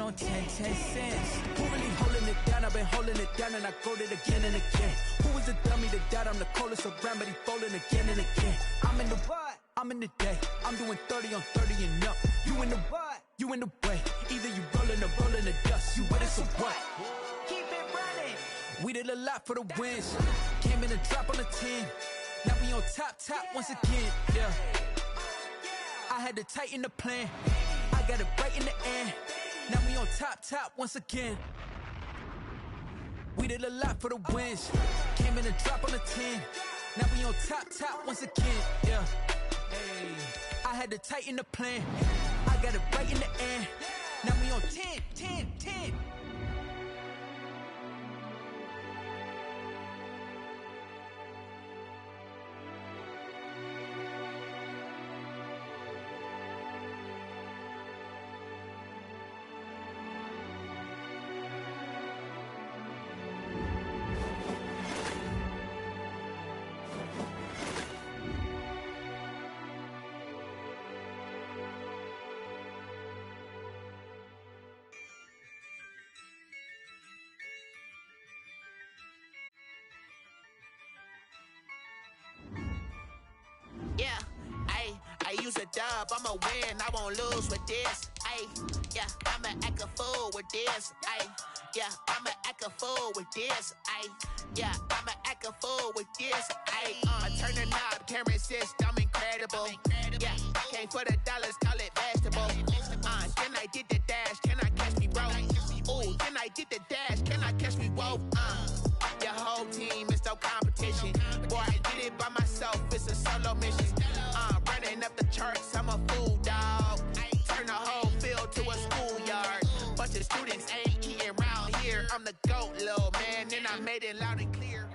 on 10 cents. Who really holding it down? I've been holding it down and I go it again and again. Who was the dummy that died? I'm the coldest around, but he falling again and again. I'm in the what? I'm in the day. I'm doing 30 on 30 and up. You in the what? You in the way. Either you rolling or rolling the dust. You with us or what? Keep it running. We did a lot for the wins. Came in a drop on the 10. Now we on top once again. Yeah. I had to tighten the plan. I got it right in the end. Now we on top once again. We did a lot for the wins. Came in a drop on the 10. Now we on top once again. Yeah. Hey. I had to tighten the plan. I got it right in the end. Now we on 10. Yeah, I use a dub, I'ma win, I won't lose with this. Yeah, I'ma act a fool with this. Yeah, I'ma act a fool with this. Yeah, I'ma act a fool with this. I turn the knob, camera assist, I'm incredible. Yeah, came for the dollars, call it vegetable. Then I did the dash, can I catch me, bro? Ooh, then I did the dash, can I catch me, whoa? Your whole team is no competition. Boy, I did it by myself, it's a solo mission. Running up the charts, I'm a fool, dog. Turn the whole field to a schoolyard. Bunch of students ain't eating round here. I'm the GOAT, little man, and I made it loud and clear.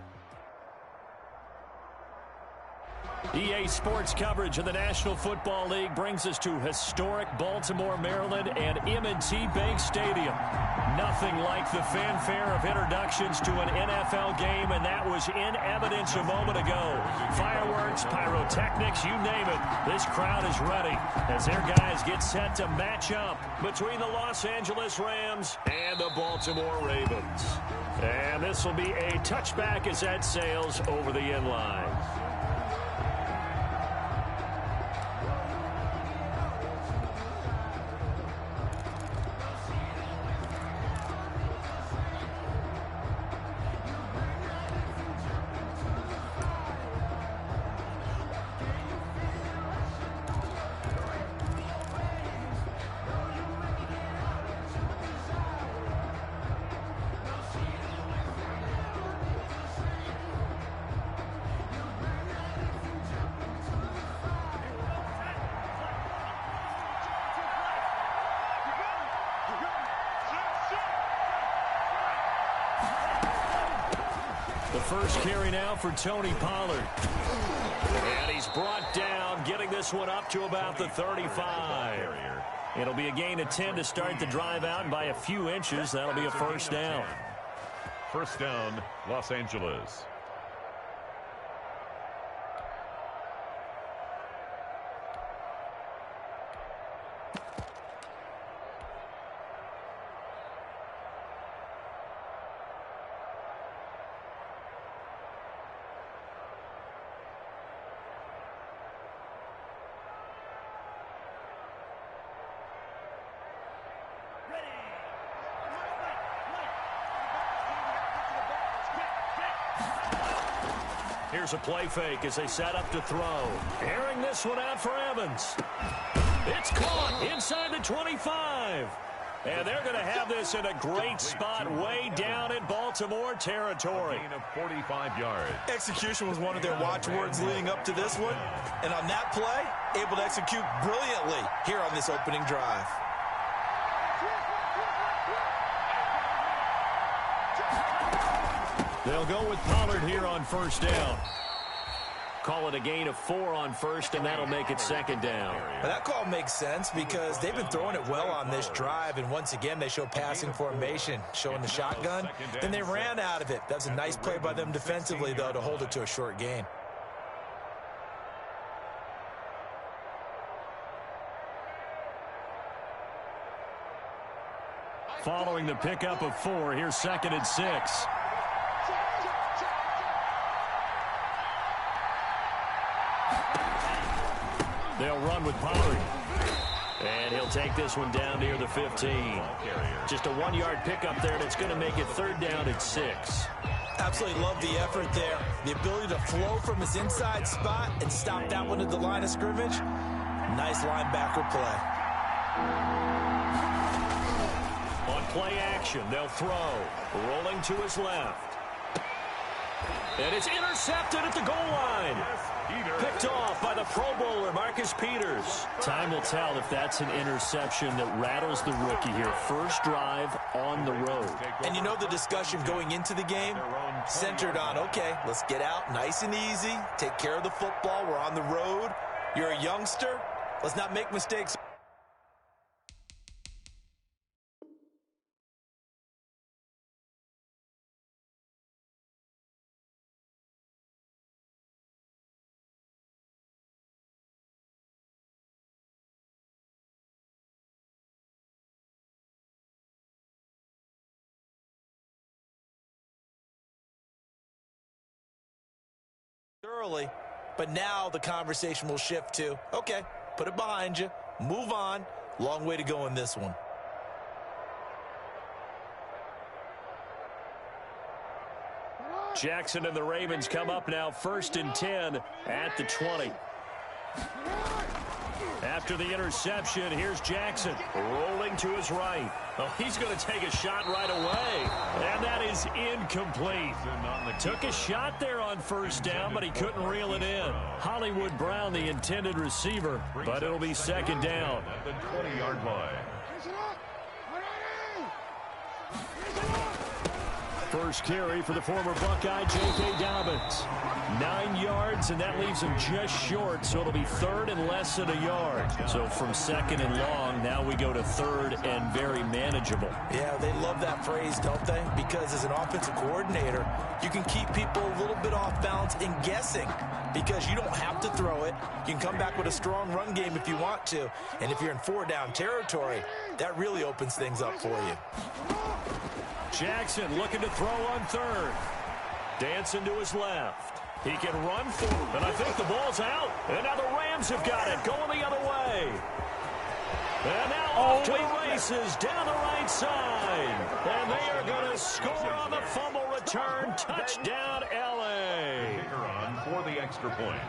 EA Sports coverage of the National Football League brings us to historic Baltimore, Maryland, and M&T Bank Stadium. Nothing like the fanfare of introductions to an NFL game, and that was in evidence a moment ago. Fireworks, pyrotechnics, you name it. This crowd is ready as their guys get set to match up between the Los Angeles Rams and the Baltimore Ravens. And this will be a touchback as that sails over the end line. First carry now for Tony Pollard. And he's brought down, getting this one up to about the 35. It'll be a gain of 10 to start the drive out, and by a few inches, that'll be a first down. First down, Los Angeles. Here's a play fake as they set up to throw. Airing this one out for Evans. It's caught inside the 25. And they're going to have this in a great spot way down in Baltimore territory. A gain of 45 yards. Execution was one of their watchwords leading up to this one. And on that play, able to execute brilliantly here on this opening drive. They'll go with Pollard here on first down. Call it a gain of 4 on first, and that'll make it second down. Well, that call makes sense because they've been throwing it well on this drive, and once again, they show passing formation, showing the shotgun. Then they ran out of it. That's a nice play by them defensively, though, to hold it to a short gain. Following the pickup of 4, here's 2nd and 6. They'll run with Pollard. And he'll take this one down near the 15. Just a 1-yard pickup there, and it's going to make it 3rd down at 6. Absolutely love the effort there. The ability to flow from his inside spot and stop that one at the line of scrimmage. Nice linebacker play. On play action, they'll throw. Rolling to his left. And it's intercepted at the goal line. Picked off by the Pro Bowler, Marcus Peters. Time will tell if that's an interception that rattles the rookie here. First drive on the road. And you know the discussion going into the game centered on, okay, let's get out nice and easy, take care of the football, we're on the road. You're a youngster, let's not make mistakes. Early, but now the conversation will shift to, okay, put it behind you, move on. Long way to go in this one. Jackson and the Ravens come up now 1st and 10 at the 20. After the interception, here's Jackson rolling to his right. Oh, he's going to take a shot right away, and that is incomplete. Took a shot there on 1st down, but he couldn't reel it in. Hollywood Brown, the intended receiver, but it'll be 2nd down. At the 20-yard line. First carry for the former Buckeye, J.K. Dobbins. 9 yards, and that leaves him just short, so it'll be 3rd and less than a yard. So from 2nd and long, now we go to 3rd and very manageable. Yeah, they love that phrase, don't they? Because as an offensive coordinator, you can keep people a little bit off balance and guessing because you don't have to throw it. You can come back with a strong run game if you want to. And if you're in 4-down territory, that really opens things up for you. Jackson looking to throw on 3rd. Dancing to his left. He can run forward, and I think the ball's out. And now the Rams have got it, going the other way. And now off to the races down the right side. And they are going to score on the fumble return. Touchdown, L.A. Kicker on for the extra point.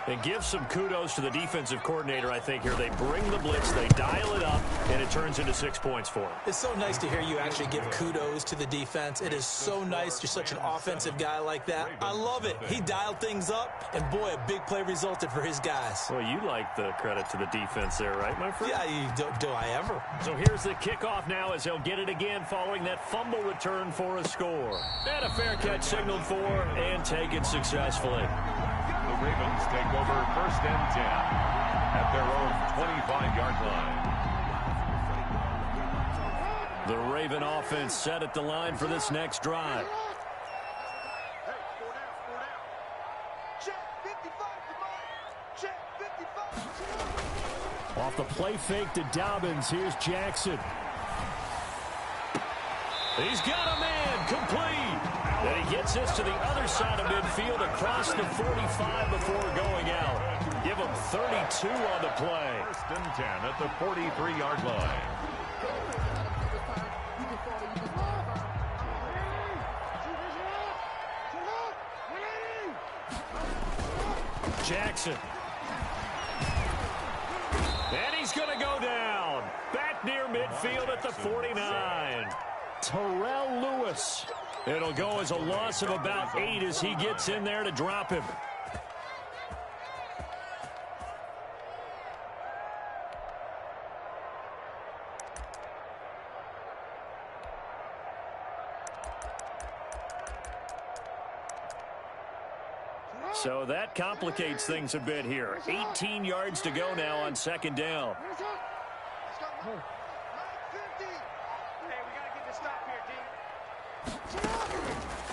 And give some kudos to the defensive coordinator, I think, here. They bring the blitz, they dial it up, and it turns into 6 points for them. It's so nice to hear you actually give kudos to the defense. It is so nice. You're such an offensive guy like that. I love it. He dialed things up, and boy, a big play resulted for his guys. Well, you like the credit to the defense there, right, my friend? Yeah, do I ever. So here's the kickoff now as they'll get it again following that fumble return for a score. And a fair catch signaled for and taken successfully. The Ravens take over 1st and 10 at their own 25-yard line. The Raven offense set at the line for this next drive. Off the play fake to Dobbins, here's Jackson. He's got a man, complete. And he gets this to the other side of midfield across the 45 before going out. Give him 32 on the play. 1st and 10 at the 43-yard line. Jackson. And he's going to go down. Back near midfield at the 49. Terrell Lewis. It'll go as a loss of about 8 as he gets in there to drop him. So that complicates things a bit here. 18 yards to go now on 2nd down.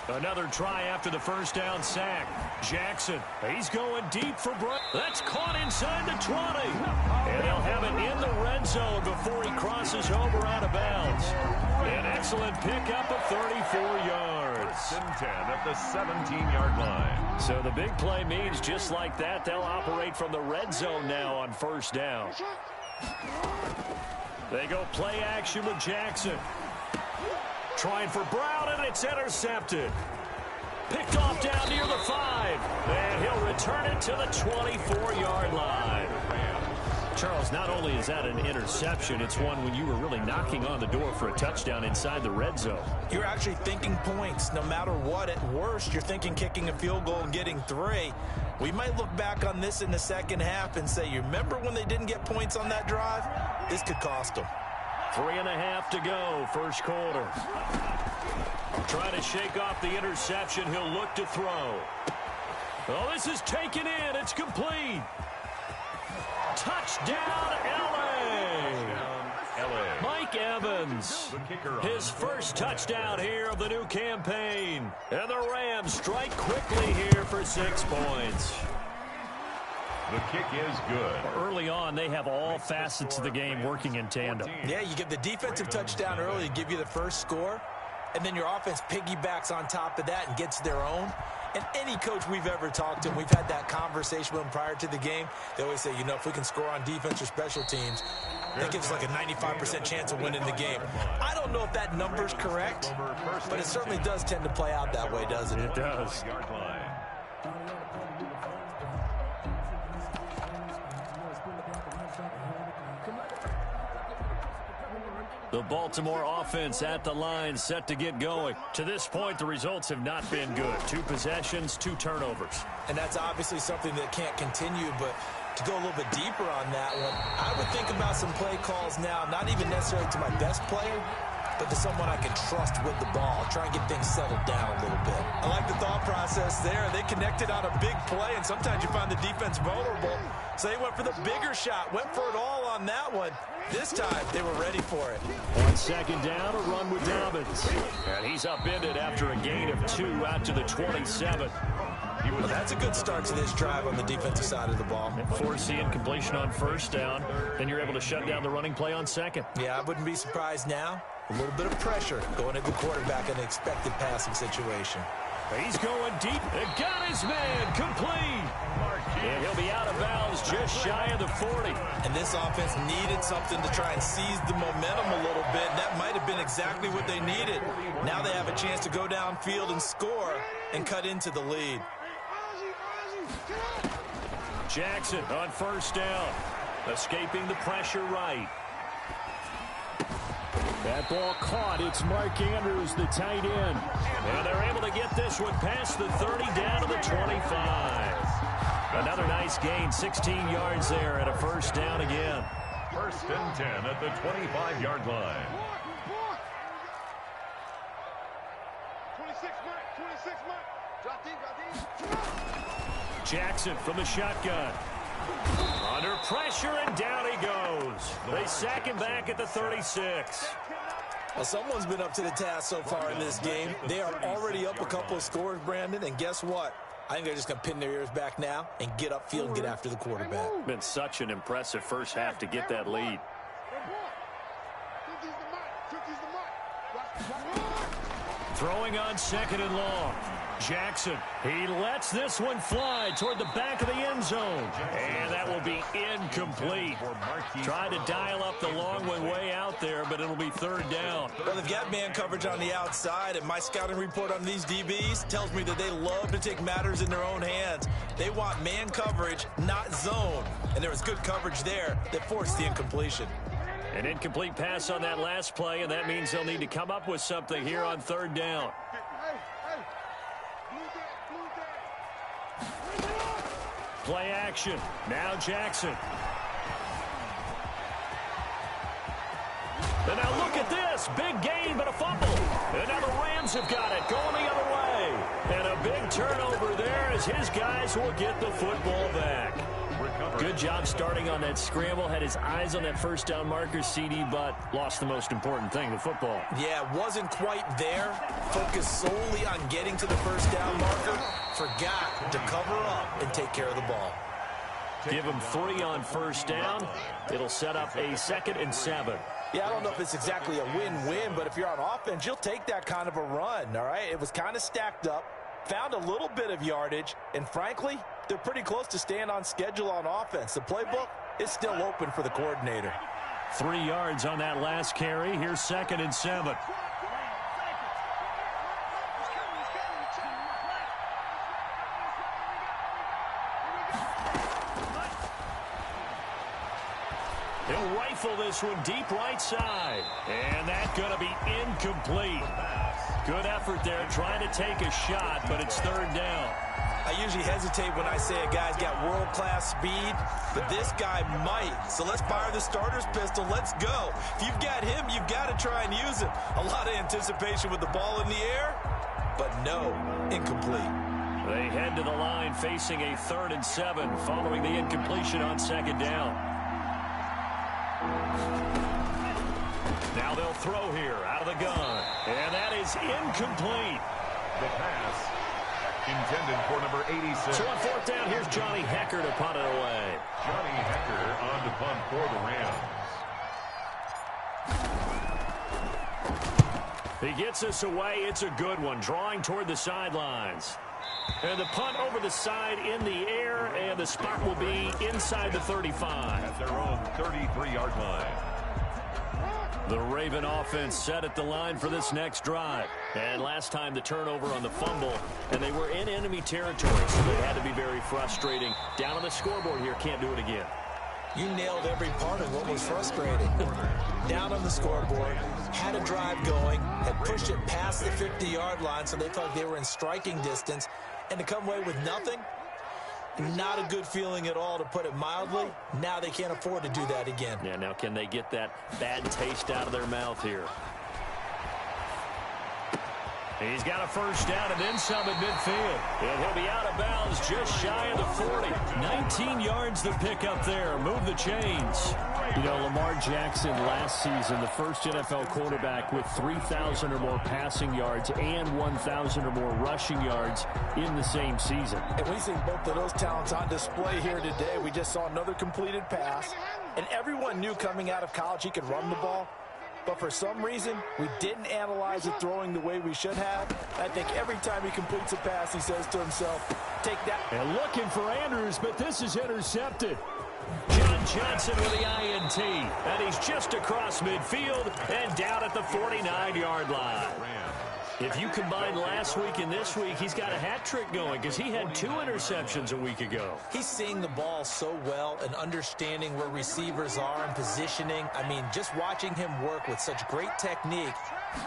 Another try after the 1st down sack. Jackson, he's going deep for Bright. That's caught inside the 20. And they'll have it in the red zone before he crosses over out of bounds. excellent pickup of 34 yards. First and 10 at the 17-yard line. So the big play means just like that, they'll operate from the red zone now on first down. They go play action with Jackson. Trying for Brown, and it's intercepted. Picked off down near the 5. And he'll return it to the 24-yard line. Charles, not only is that an interception, it's one when you were really knocking on the door for a touchdown inside the red zone. You're actually thinking points no matter what. At worst, you're thinking kicking a field goal and getting 3. We might look back on this in the second half and say, you remember when they didn't get points on that drive? This could cost them. 3.5 to go, first quarter. Trying to shake off the interception. He'll look to throw. Oh, this is taken in. It's complete. Touchdown, L.A. Mike Evans, his first touchdown here of the new campaign. And the Rams strike quickly here for 6 points. The kick is good. Early on, they have all facets of the game working in tandem. Yeah, you get the defensive touchdown early to give you the first score, and then your offense piggybacks on top of that and gets their own. And any coach we've ever talked to, and we've had that conversation with them prior to the game, they always say, you know, if we can score on defense or special teams, that gives us like a 95% chance of winning the game. I don't know if that number's correct, but it certainly does tend to play out that way, doesn't it? It does. The Baltimore offense at the line, set to get going. To this point, the results have not been good. 2 possessions, 2 turnovers. And that's obviously something that can't continue, but to go a little bit deeper on that one, I would think about some play calls now, not even necessarily to my best player, but to someone I can trust with the ball. Try and get things settled down a little bit. I like the thought process there. They connected on a big play, and sometimes you find the defense vulnerable. So they went for the bigger shot, went for it all on that one. This time, they were ready for it. On second down, a run with Dobbins. And he's upended after a gain of 2 out to the 27. Well, that's a good start to this drive on the defensive side of the ball. Force the incompletion on first down. Then you're able to shut down the running play on second. Yeah, I wouldn't be surprised now. A little bit of pressure going at the quarterback in an expected passing situation. He's going deep and got his man complete. And he'll be out of bounds just shy of the 40. And this offense needed something to try and seize the momentum a little bit. And that might have been exactly what they needed. Now they have a chance to go downfield and score and cut into the lead. Jackson on first down. Escaping the pressure right. That ball caught. It's Mark Andrews, the tight end. And they're able to get this one past the 30 down to the 25. Another nice gain, 16 yards there at a first down again. First and 10 at the 25-yard line. 26 mark. Drop deep. Jackson from the shotgun. Under pressure, and down he goes. They sack him back at the 36. Well, someone's been up to the task so far in this game. They are already up a couple of scores, Brandon, and guess what? I think they're just going to pin their ears back now and get upfield and get after the quarterback. Been such an impressive first half to get that lead. Throwing on second and long. Jackson, he lets this one fly toward the back of the end zone. And that will be incomplete. Trying to dial up the long one way out there, but it'll be third down. Well, they've got man coverage on the outside, and my scouting report on these DBs tells me that they love to take matters in their own hands. They want man coverage, not zone. And there was good coverage there that forced the incompletion. An incomplete pass on that last play, and that means they'll need to come up with something here on third down. Play action. Now Jackson. And now look at this. Big gain, but a fumble. And now the Rams have got it going the other way. And a big turnover there as his guys will get the football back. Good job starting on that scramble. Had his eyes on that first down marker, CD, but lost the most important thing, the football. Yeah, wasn't quite there. Focused solely on getting to the first down marker. Forgot to cover up and take care of the ball. Give him 3 on first down. It'll set up a 2nd and 7. Yeah, I don't know if it's exactly a win-win, but if you're on offense, you'll take that kind of a run, all right? It was kind of stacked up, found a little bit of yardage, and frankly, they're pretty close to staying on schedule on offense. The playbook is still open for the coordinator. 3 yards on that last carry. Here's 2nd and 7. He'll rifle this one deep right side. And that's going to be incomplete. Good effort there trying to take a shot, but it's 3rd down. I usually hesitate when I say a guy's got world-class speed, but this guy might. So let's fire the starter's pistol. Let's go. If you've got him, you've got to try and use him. A lot of anticipation with the ball in the air, but no, incomplete. They head to the line facing a 3rd and 7 following the incompletion on 2nd down. Now they'll throw here out of the gun. And that is incomplete. The pass intended for number 86. So on 4th down, here's Johnny Hekker to punt it away. Johnny Hekker on to punt for the Rams. He gets us away. It's a good one. Drawing toward the sidelines. And the punt over the side in the air, and the spot will be inside the 35. At their own 33-yard line. The Raven offense set at the line for this next drive. And last time the turnover on the fumble, and they were in enemy territory, so they had to be very frustrating. Down on the scoreboard here, can't do it again. You nailed every part of what was frustrating. Down on the scoreboard, had a drive going, had pushed it past the 50-yard line, so they felt they were in striking distance, and to come away with nothing, not a good feeling at all, to put it mildly. Now they can't afford to do that again. Yeah, now can they get that bad taste out of their mouth here? He's got a 1st down and then some at midfield. And he'll be out of bounds just shy of the 40. 19 yards to pick up there. Move the chains. You know, Lamar Jackson last season, the first NFL quarterback with 3,000 or more passing yards and 1,000 or more rushing yards in the same season. And we see both of those talents on display here today. We just saw another completed pass. And everyone knew coming out of college he could run the ball. But for some reason, we didn't analyze it throwing the way we should have. I think every time he completes a pass, he says to himself, take that. And looking for Andrews, but this is intercepted. John Johnson with the INT. And he's just across midfield and down at the 49-yard line. If you combine last week and this week, he's got a hat trick going because he had 2 interceptions a week ago. He's seeing the ball so well and understanding where receivers are and positioning. I mean, just watching him work with such great technique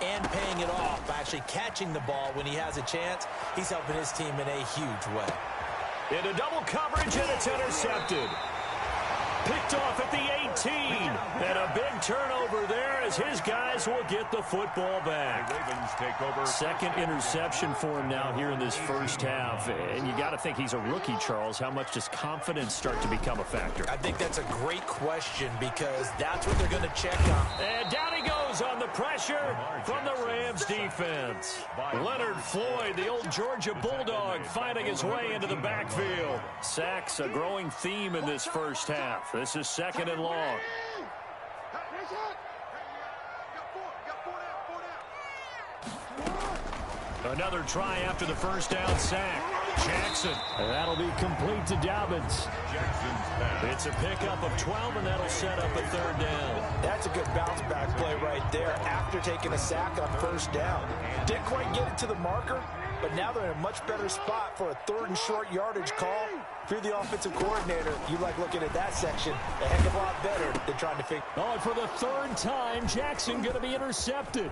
and paying it off by actually catching the ball when he has a chance, he's helping his team in a huge way. Into double coverage, and it's intercepted. Picked off at the 18. And a big turnover there as his guys will get the football back. The Ravens take over. 2nd interception for him now here in this 1st half. And you got to think he's a rookie, Charles. How much does confidence start to become a factor? I think that's a great question because that's what they're going to check on. And down he goes on the pressure from the Rams defense. Leonard Floyd, the old Georgia Bulldog, finding his way into the backfield. Sacks, a growing theme in this 1st half. This is 2nd and long. Another try after the 1st down sack. Jackson. And that'll be complete to Dobbins. It's a pickup of 12, and that'll set up a 3rd down. That's a good bounce back play right there after taking a sack on 1st down. Didn't quite get it to the marker, but now they're in a much better spot for a 3rd and short yardage call. If you're the offensive coordinator, you like looking at that section a heck of a lot better than trying to figure. Oh, and for the 3rd time, Jackson going to be intercepted.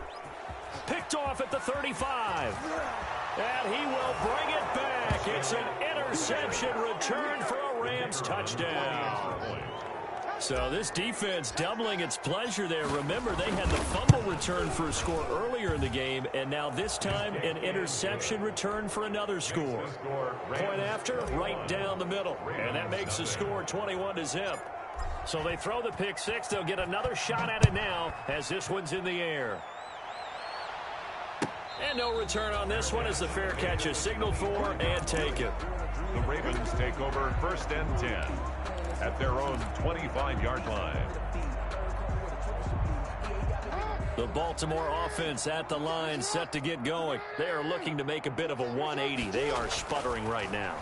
Picked off at the 35. And he will bring it back. It's an interception return for a Rams touchdown. So this defense doubling its pleasure there. Remember, they had the fumble return for a score earlier in the game, and now this time an interception return for another score. Point after, right down the middle. And that makes the score 21-0. So they throw the pick 6. They'll get another shot at it now as this one's in the air. And no return on this one as the fair catch is signaled for and taken. The Ravens take over 1st and 10 at their own 25-yard line. The Baltimore offense at the line, set to get going. They are looking to make a bit of a 180. They are sputtering right now.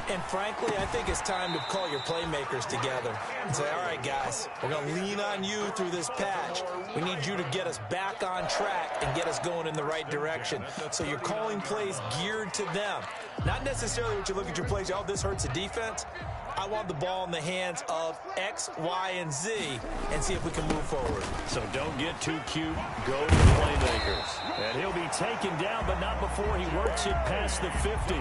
And frankly, I think it's time to call your playmakers together and say, all right, guys, we're going to lean on you through this patch. We need you to get us back on track and get us going in the right direction. So you're calling plays geared to them. Not necessarily what you look at your plays, oh, this hurts the defense. I want the ball in the hands of X, Y, and Z and see if we can move forward. So don't get too cute. Go to the playmakers. And he'll be taken down, but not before he works it past the 50.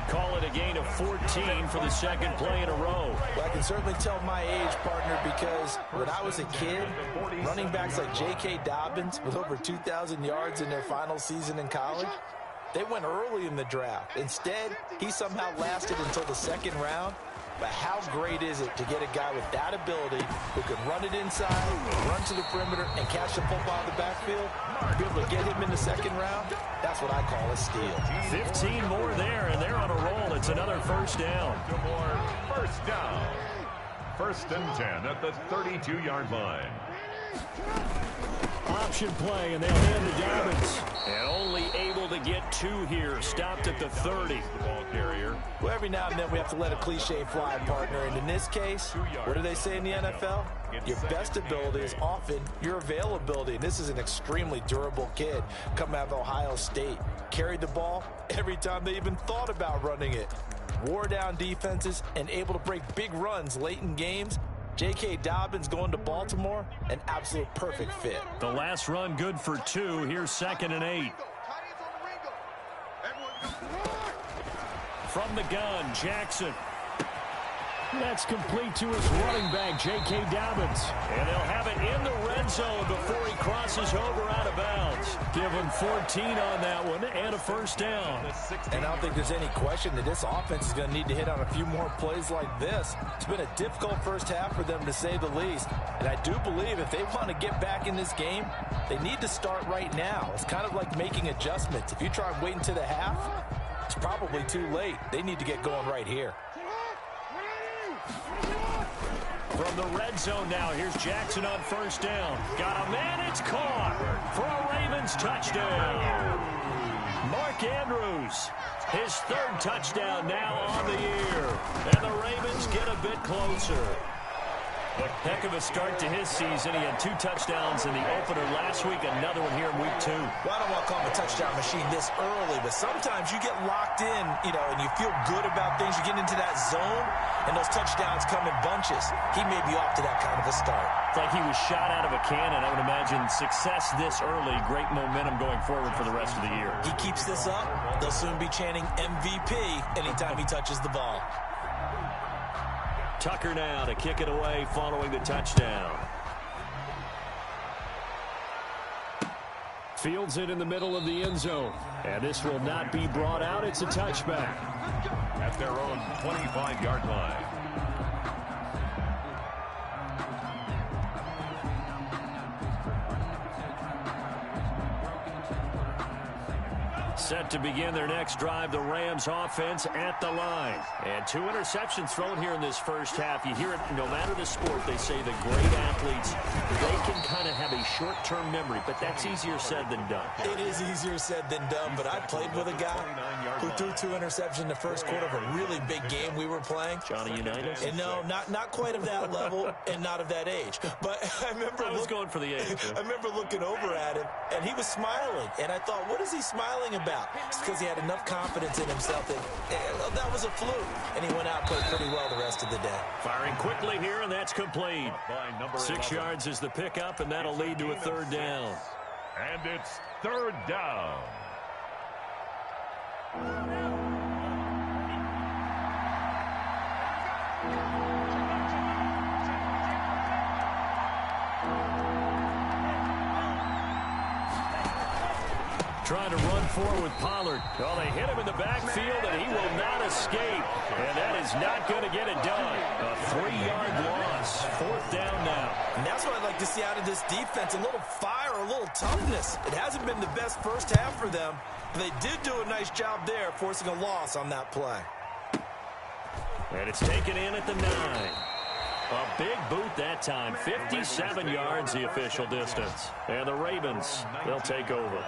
Call it a gain of 14 for the second play in a row. Well, I can certainly tell my age, partner, because when I was a kid, running backs like J.K. Dobbins with over 2,000 yards in their final season in college, they went early in the draft. Instead, he somehow lasted until the second round. But how great is it to get a guy with that ability who can run it inside, run to the perimeter, and catch the football in the backfield? Be able to get him in the second round? That's what I call a steal. 15 more there, and they're on a roll. It's another first down. First down. 1st and 10 at the 32-yard line. Option play, and they'll hand to Dobbins. And only able to get 2 here. Stopped at the 30. The ball carrier. Well, every now and then we have to let a cliche fly, partner. And in this case, what do they say in the NFL? Your best ability is often your availability. And this is an extremely durable kid coming out of Ohio State. Carried the ball every time they even thought about running it. Wore down defenses and able to break big runs late in games. J.K. Dobbins going to Baltimore, an absolute perfect fit. The last run good for 2. Here's 2nd and 8. From the gun, Jackson. That's complete to his running back, J.K. Dobbins. And they'll have it in the red zone before he crosses over out of bounds. Give him 14 on that one and a first down. And I don't think there's any question that this offense is going to need to hit on a few more plays like this. It's been a difficult first half for them, to say the least. And I do believe if they want to get back in this game, they need to start right now. It's kind of like making adjustments. If you try and wait until the half, it's probably too late. They need to get going right here. From the red zone now, here's Jackson on first down. Got a man, it's caught for a Ravens touchdown. Mark Andrews, his 3rd touchdown now on the year. And the Ravens get a bit closer. Heck of a start to his season. He had 2 touchdowns in the opener last week, another one here in week 2. Well, I don't want to call him a touchdown machine this early, but sometimes you get locked in, and you feel good about things. You get into that zone, and those touchdowns come in bunches. He may be off to that kind of a start. It's like he was shot out of a cannon. I would imagine success this early, great momentum going forward for the rest of the year. He keeps this up, they'll soon be chanting MVP anytime he touches the ball. Tucker now to kick it away following the touchdown. Fields it in the middle of the end zone. And this will not be brought out. It's a touchback. At their own 25-yard line. Set to begin their next drive, the Rams offense at the line. And 2 interceptions thrown here in this first half. You hear it no matter the sport, they say the great athletes, they can kind of have a short-term memory, but that's easier said than done. It is easier said than done, but I played with a guy who threw 2 interceptions in the first quarter of a really big game we were playing. Johnny Unitas? And no, not quite of that level and not of that age. But I was going for the age. I remember looking over at him, and he was smiling. And I thought, what is he smiling about? It's because he had enough confidence in himself that was a fluke. And he went out and played pretty well the rest of the day. Firing quickly here, and that's complete. 6 yards is the pickup, and that'll lead to a 3rd down. And it's 3rd down. Trying to run forward with Pollard. Well, they hit him in the backfield, and he will not escape. And that is not going to get it done. A 3-yard loss. 4th down now. And that's what I'd like to see out of this defense. A little fire, a little toughness. It hasn't been the best first half for them. But they did do a nice job there, forcing a loss on that play. And it's taken in at the 9. A big boot that time. 57 yards the official distance. And the Ravens, they'll take over.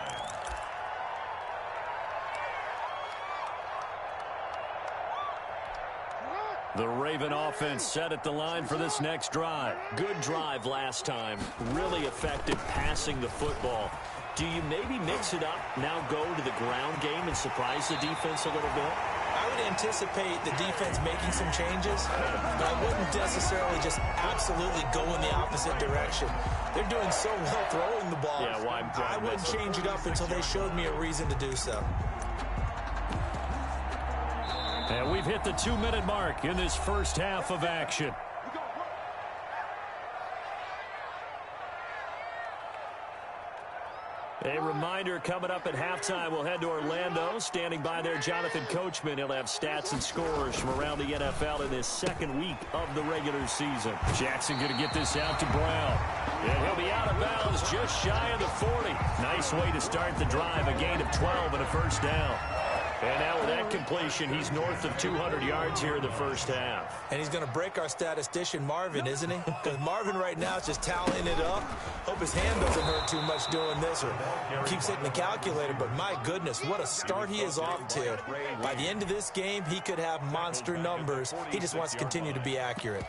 The Raven offense set at the line for this next drive. Good drive last time. Really effective passing the football. Do you maybe mix it up, now go to the ground game and surprise the defense a little bit? I would anticipate the defense making some changes, but I wouldn't necessarily just absolutely go in the opposite direction. They're doing so well throwing the ball. Yeah, why I wouldn't change it up until they showed me a reason to do so. And we've hit the 2-minute mark in this first half of action. A reminder, coming up at halftime, we'll head to Orlando. Standing by there, Jonathan Coachman. He'll have stats and scores from around the NFL in his second week of the regular season. Jackson going to get this out to Brown. And he'll be out of bounds just shy of the 40. Nice way to start the drive, a gain of 12 and a first down. And now with that completion, he's north of 200 yards here in the first half. And he's going to break our statistician Marvin, isn't he? Because Marvin right now is just tallying it up. Hope his hand doesn't hurt too much doing this or keeps hitting the calculator. But my goodness, what a start he is off to. By the end of this game, he could have monster numbers. He just wants to continue to be accurate.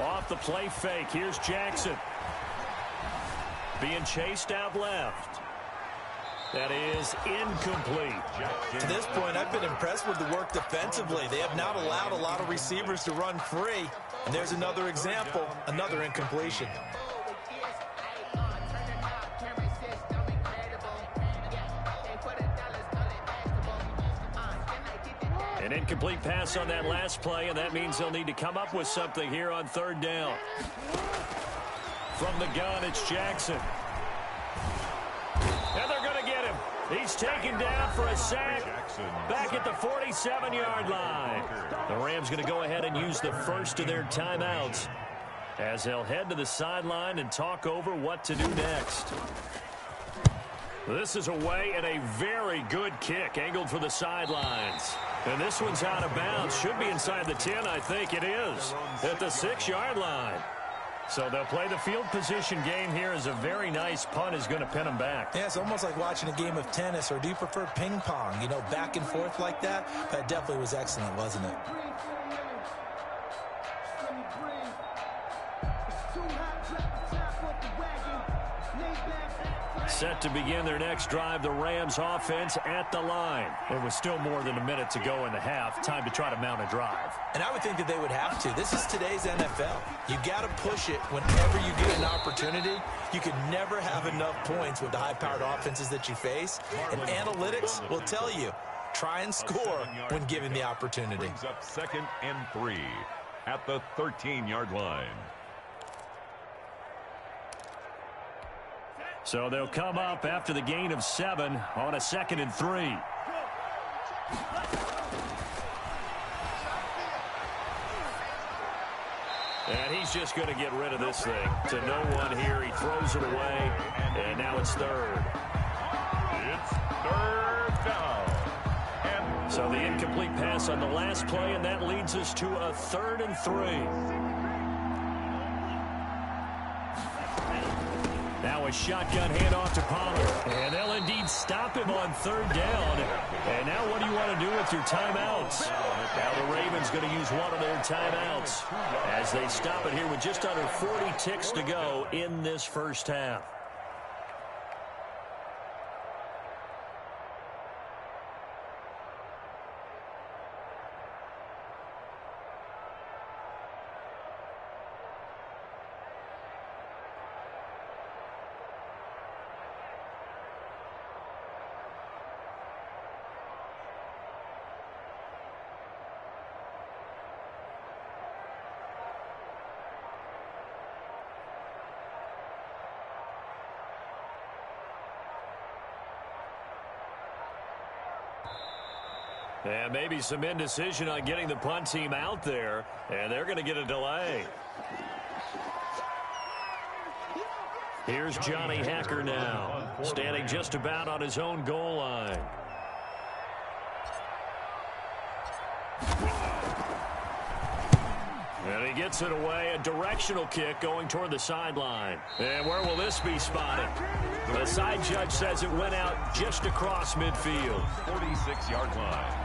Off the play fake, here's Jackson. Being chased out left. That is incomplete. To this point, I've been impressed with the work defensively. They have not allowed a lot of receivers to run free. And there's another example, another incompletion. An incomplete pass on that last play, and that means they'll need to come up with something here on third down. From the gun, it's Jackson. And they're going to get him. He's taken down for a sack back at the 47-yard line. The Rams going to go ahead and use the first of their timeouts as they'll head to the sideline and talk over what to do next. This is away and a very good kick angled for the sidelines. And this one's out of bounds. Should be inside the 10, I think it is, at the 6-yard line. So they'll play the field position game here as a very nice punt is going to pin them back. Yeah, it's almost like watching a game of tennis, or do you prefer ping pong? You know, back and forth like that? That definitely was excellent, wasn't it? Set to begin their next drive, the Rams offense at the line. There was still more than a minute to go in the half. Time to try to mount a drive. And I would think that they would have to. This is today's NFL. You got to push it whenever you get an opportunity. You can never have enough points with the high-powered offenses that you face. And analytics will tell you, try and score when given the opportunity. Brings up 2nd and 3 at the 13-yard line. So they'll come up after the gain of 7 on a 2nd and 3. And he's just going to get rid of this thing. To no one here. He throws it away. And now it's 3rd. It's 3rd down. So the incomplete pass on the last play, and that leads us to a 3rd and 3. Now a shotgun handoff to Pollard. And they'll indeed stop him on 3rd down. And now what do you want to do with your timeouts? Now the Ravens going to use one of their timeouts as they stop it here with just under 40 ticks to go in this first half. And maybe some indecision on getting the punt team out there, and they're going to get a delay. Here's Johnny Hekker now, standing just about on his own goal line. And he gets it away, a directional kick going toward the sideline. And where will this be spotted? The side judge says it went out just across midfield. 46-yard line.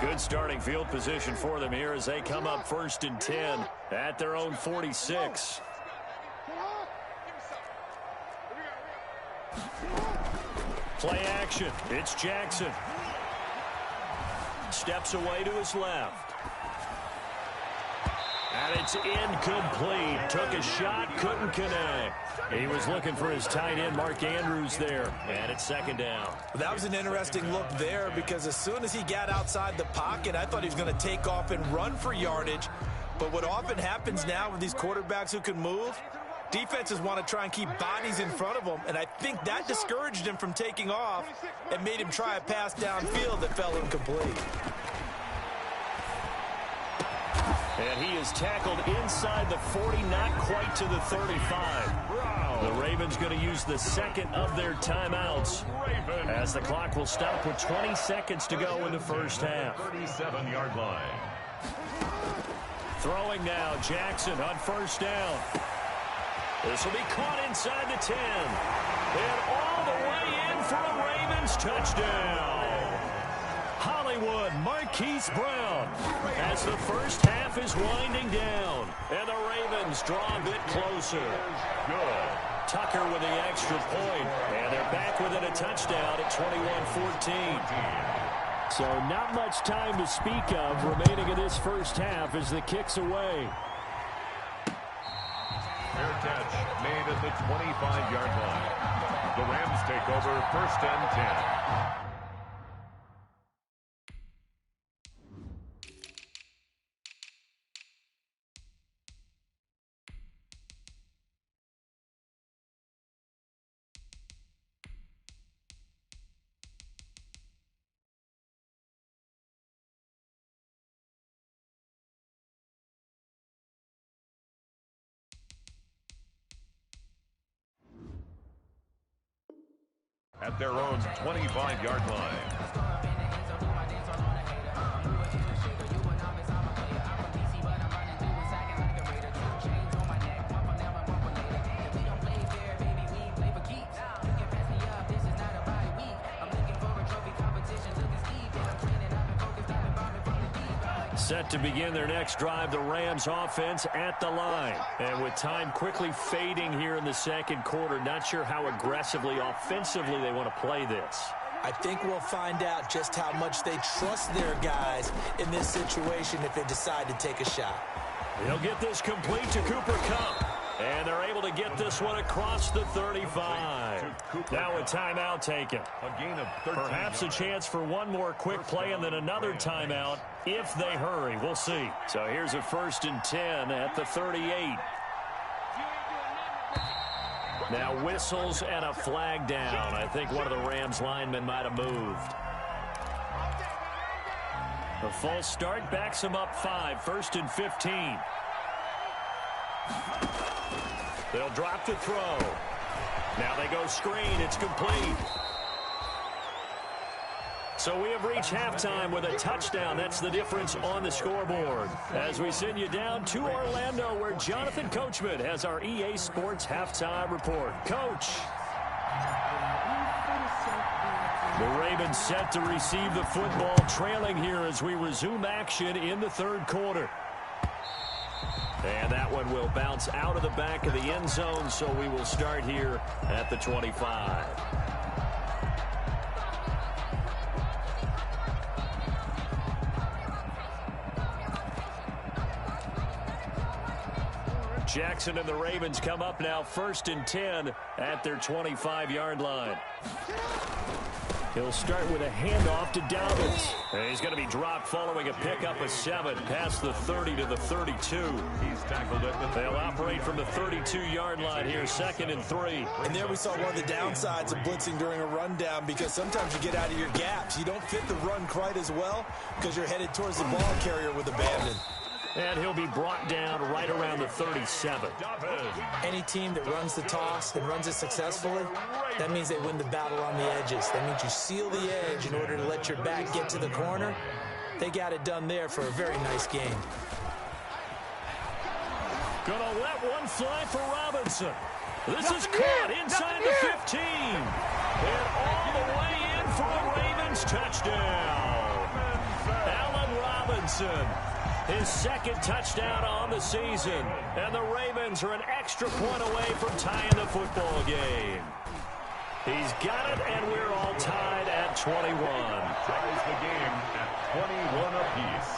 Good starting field position for them here as they come up 1st and 10 at their own 46. Play action. It's Jackson. Steps away to his left. And it's incomplete. Took a shot, couldn't connect. He was looking for his tight end, Mark Andrews, there. And it's 2nd down. That was an interesting look there because as soon as he got outside the pocket, I thought he was going to take off and run for yardage. But what often happens now with these quarterbacks who can move, defenses want to try and keep bodies in front of them, and I think that discouraged him from taking off and made him try a pass downfield that fell incomplete. And he is tackled inside the 40, not quite to the 35. The Ravens going to use the 2nd of their timeouts as the clock will stop with 20 seconds to go in the first half. 37-yard line. Throwing now, Jackson on 1st down. This will be caught inside the 10. And all the way in for a Ravens touchdown. Hollywood Marquise Brown as the first half is winding down. And the Ravens draw a bit closer. Good. Tucker with the extra point. And they're back within a touchdown at 21-14. So not much time to speak of remaining in this first half as the kick's away. Fair catch made at the 25-yard line. The Rams take over 1st and 10. At their own 25-yard line. Set to begin their next drive, the Rams offense at the line. And with time quickly fading here in the 2nd quarter, not sure how aggressively, offensively they want to play this. I think we'll find out just how much they trust their guys in this situation if they decide to take a shot. He'll get this complete to Cooper Kupp. And they're able to get this one across the 35. Now a timeout taken. A gain of 13 Perhaps a chance for one more quick play and then another timeout if they hurry. We'll see. So here's a 1st and 10 at the 38. Now whistles and a flag down. I think one of the Rams linemen might have moved. The false start backs him up 5. 1st and 15. They'll drop to throw. Now they go screen. It's complete. So we have reached halftime with a touchdown. That's the difference on the scoreboard. As we send you down to Orlando, where Jonathan Coachman has our EA Sports halftime report. Coach. The Ravens set to receive the football, trailing here as we resume action in the 3rd quarter. And that one will bounce out of the back of the end zone, so we will start here at the 25. Jackson and the Ravens come up now 1st and 10 at their 25-yard line. He'll start with a handoff to Dobbins. And he's going to be dropped following a pickup of 7 past the 30 to the 32. He's tackled at the They'll operate from the 32-yard line here, 2nd and 3. And there we saw one of the downsides of blitzing during a rundown, because sometimes you get out of your gaps. You don't fit the run quite as well because you're headed towards the ball carrier with abandon. And he'll be brought down right around the 37. Any team that runs the toss and runs it successfully, that means they win the battle on the edges. That means you seal the edge in order to let your back get to the corner. They got it done there for a very nice game. Gonna let one fly for Robinson. This is caught inside the 15. And all the way in for a Ravens touchdown. Allen Robinson, his 2nd touchdown on the season. And the Ravens are an extra point away from tying the football game. He's got it, and we're all tied at 21. ties the game at 21 apiece.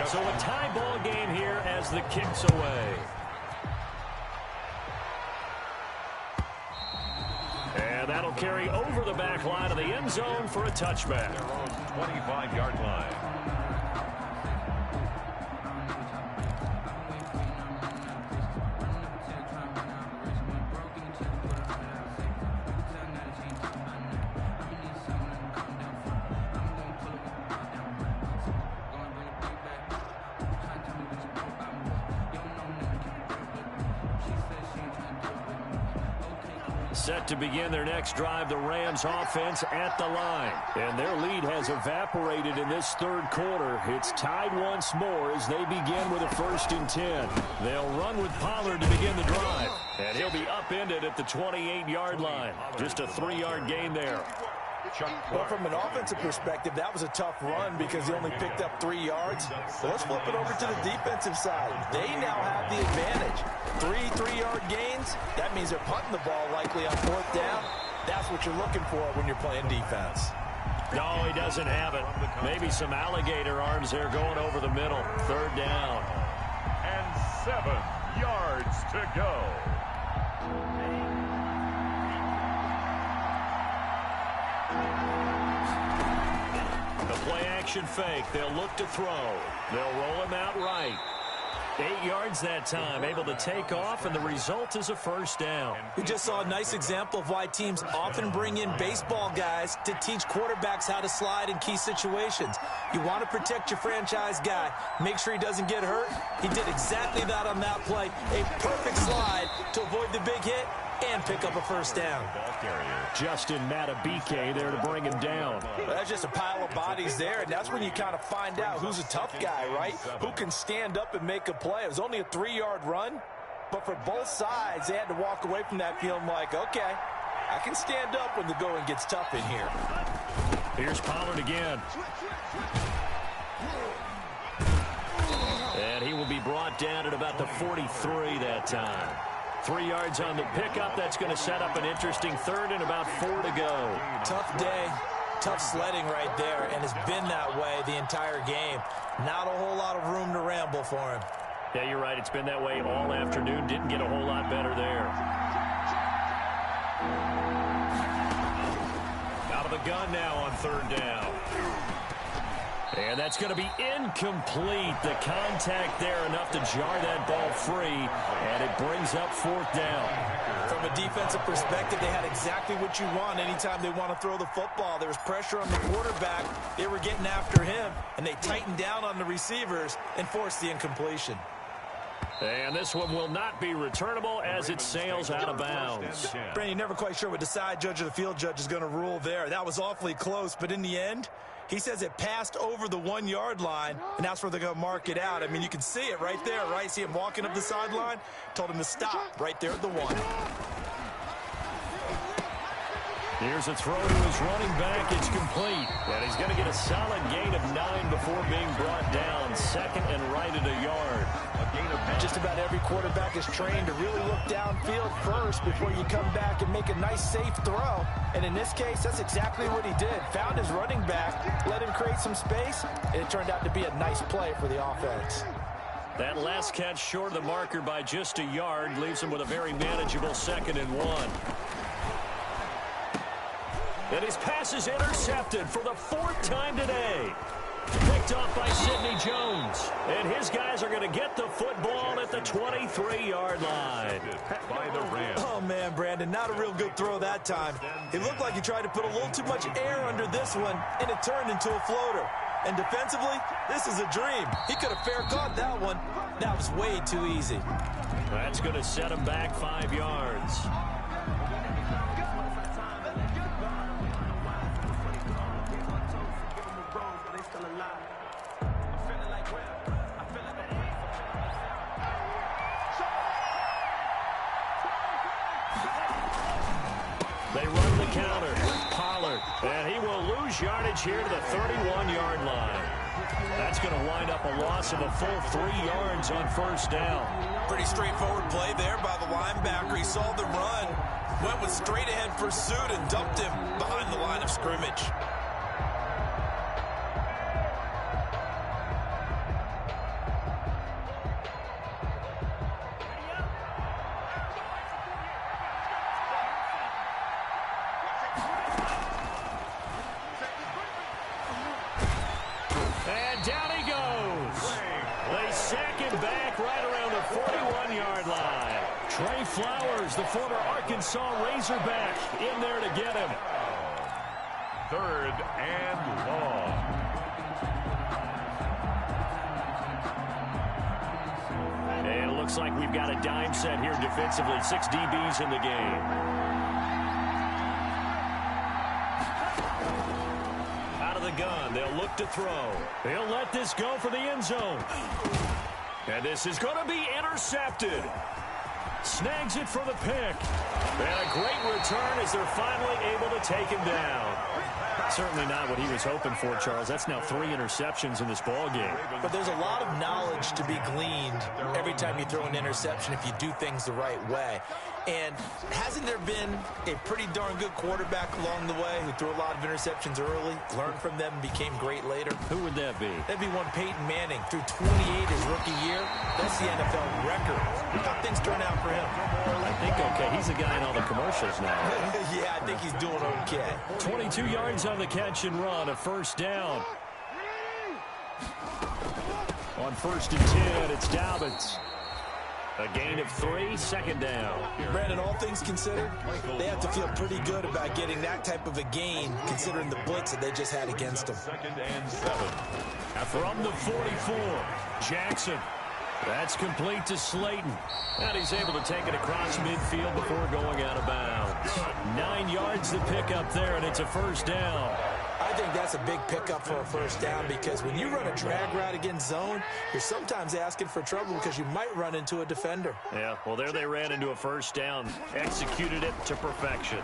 So a tie ball game here as the kick's away. And that'll carry over the back line of the end zone for a touchback. Their own 25-yard line. Set to begin their next drive, the Rams offense at the line. And their lead has evaporated in this 3rd quarter. It's tied once more as they begin with a 1st and 10. They'll run with Pollard to begin the drive. And he'll be upended at the 28-yard line. Just a 3-yard gain there. Well, from an offensive perspective, that was a tough run because he only picked up 3 yards. So let's flip it over to the defensive side. They now have the advantage. 3-3-yard gains, that means they're punting the ball likely on 4th down. That's what you're looking for when you're playing defense. No, he doesn't have it. Maybe some alligator arms there going over the middle. 3rd down. And 7 yards to go. Play-action fake. They'll look to throw. They'll roll him out right. 8 yards that time, able to take off, and the result is a 1st down. We just saw a nice example of why teams often bring in baseball guys to teach quarterbacks how to slide in key situations. You want to protect your franchise guy. Make sure he doesn't get hurt. He did exactly that on that play. A perfect slide to avoid the big hit and pick up a 1st down. Justin Matabike there to bring him down. Well, that's just a pile of bodies there, and that's when you kind of find out who's a tough guy, right? Who can stand up and make a play. It was only a 3-yard run, but for both sides, they had to walk away from that feeling like, okay, I can stand up when the going gets tough in here. Here's Pollard again. And he will be brought down at about the 43 that time. 3 yards on the pickup. That's going to set up an interesting 3rd and about 4 to go. Tough day, tough sledding right there, and it's been that way the entire game. Not a whole lot of room to ramble for him. Yeah, you're right. It's been that way all afternoon. Didn't get a whole lot better there. Out of the gun now on 3rd down. And that's going to be incomplete. The contact there enough to jar that ball free, and it brings up 4th down. From a defensive perspective, they had exactly what you want anytime they want to throw the football. There was pressure on the quarterback. They were getting after him, and they tightened down on the receivers and forced the incompletion. And this one will not be returnable as it sails out of bounds. Brandon, you're never quite sure what the side judge or the field judge is going to rule there. That was awfully close, but in the end, he says it passed over the 1-yard line, and that's where they're going to mark it out. I mean, you can see it right there, right? See him walking up the sideline? Told him to stop right there at the 1. Here's a throw to his running back. It's complete. And he's going to get a solid gain of 9 before being brought down. 2nd and right at a yard. Just about every quarterback is trained to really look downfield first before you come back and make a nice, safe throw. And in this case, that's exactly what he did. Found his running back, let him create some space, and it turned out to be a nice play for the offense. That last catch short of the marker by just a yard leaves him with a very manageable 2nd and 1. And his pass is intercepted for the 4th time today. Picked off by Sidney Jones. And his guys are going to get the football at the 23-yard line. By the Rams. Oh, man, Brandon, not a real good throw that time. It looked like he tried to put a little too much air under this one, and it turned into a floater. And defensively, this is a dream. He could have fair caught that one. That was way too easy. That's going to set him back 5 yards. They run the counter with Pollard, and he will lose yardage here to the 31-yard line. That's going to wind up a loss of a full 3 yards on 1st down. Pretty straightforward play there by the linebacker. He saw the run, went with straight-ahead pursuit, and dumped him behind the line of scrimmage. And down he goes. They sack him back right around the 41-yard line. Trey Flowers, the former Arkansas Razorback, in there to get him. 3rd and long. And it looks like we've got a dime set here defensively. 6 DBs in the game. The gun. They'll look to throw. He'll let this go for the end zone. And this is going to be intercepted. Snags it for the pick. And a great return as they're finally able to take him down. Certainly not what he was hoping for, Charles. That's now 3 interceptions in this ball game. But there's a lot of knowledge to be gleaned every time you throw an interception if you do things the right way. And hasn't there been a pretty darn good quarterback along the way who threw a lot of interceptions early, learned from them, and became great later? Who would that be? That'd be one Peyton Manning. Threw 28 his rookie year. That's the NFL record. How things turn out for him? I think okay. He's a guy in all the commercials now. Yeah, I think he's doing okay. 22 yards on the catch and run, a 1st down. On 1st and 10, it's Dobbins. A gain of 3, 2nd down. Brandon, all things considered, they have to feel pretty good about getting that type of a gain, considering the blitz that they just had against them. 2nd and 7. From the 44, Jackson. That's complete to Slayton. And he's able to take it across midfield before going out of bounds. 9 yards the pickup there, and it's a 1st down. I think that's a big pickup for a 1st down because when you run a drag route against zone, you're sometimes asking for trouble because you might run into a defender. Yeah, well, there they ran into a 1st down. Executed it to perfection.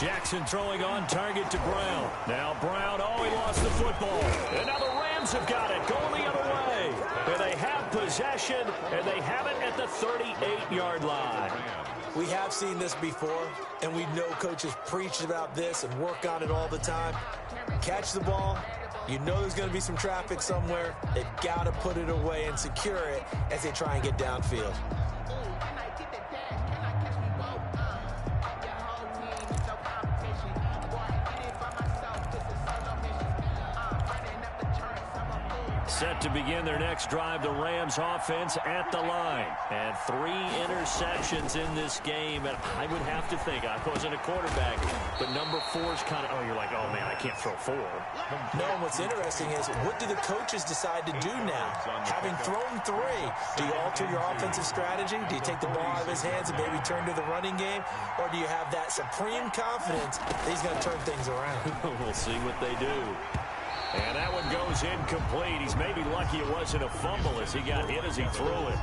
Jackson throwing on target to Brown. Now Brown, he lost the football. And now the Rams have got it, going the other way. And they have possession, and they have it at the 38-yard line. We have seen this before, and we know coaches preach about this and work on it all the time. Catch the ball. You know there's going to be some traffic somewhere. They've got to put it away and secure it as they try and get downfield. Set to begin their next drive, the Rams offense at the line. And 3 interceptions in this game. And I would have to think, I wasn't a quarterback, but number 4's kind of, you're like, oh, man, I can't throw 4. No, and what's interesting is, what do the coaches decide to do now? Having thrown 3, do you alter your offensive strategy? Do you take the ball out of his hands and maybe turn to the running game? Or do you have that supreme confidence that he's going to turn things around? We'll see what they do. And that one goes incomplete. He's maybe lucky it wasn't a fumble as he got hit as he threw it.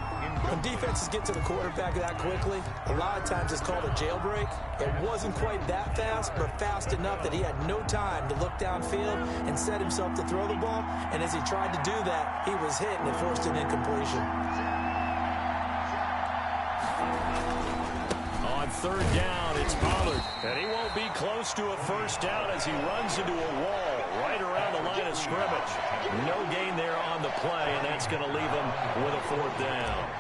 When defenses get to the quarterback that quickly, a lot of times it's called a jailbreak. It wasn't quite that fast, but fast enough that he had no time to look downfield and set himself to throw the ball. And as he tried to do that, he was hit and it forced an incompletion. On 3rd down, it's Pollard. And he won't be close to a 1st down as he runs into a wall right around the line of scrimmage. No gain there on the play, and that's going to leave him with a 4th down.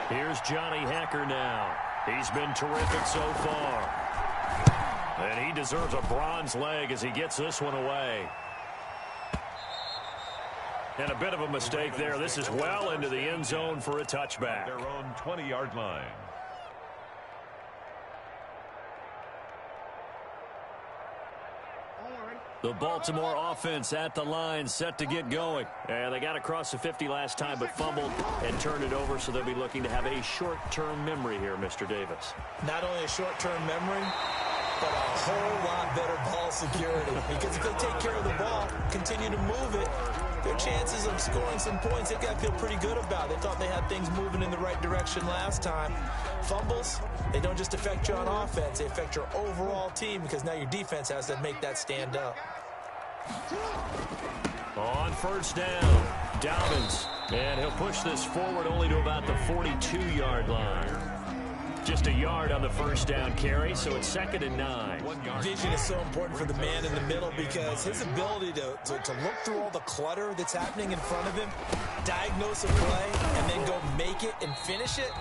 Here's Johnny Hekker now. He's been terrific so far. And he deserves a bronze leg as he gets this one away. And a bit of a mistake there. This is well into the end zone for a touchback. Their own 20-yard line. The Baltimore offense at the line, set to get going. And they got across the 50 last time, but fumbled and turned it over, so they'll be looking to have a short-term memory here, Mr. Davis. Not only a short-term memory, but a whole lot better ball security. Because if they take care of the ball, continue to move it, their chances of scoring some points, they've got to feel pretty good about. They thought they had things moving in the right direction last time. Fumbles, they don't just affect you on offense, they affect your overall team because now your defense has to make that stand up. On first down, Dobbins. And he'll push this forward only to about the 42-yard line. Just a yard on the first down carry, so it's 2nd and 9. Vision is so important for the man in the middle because his ability to look through all the clutter that's happening in front of him, diagnose a play, and then go make it and finish it,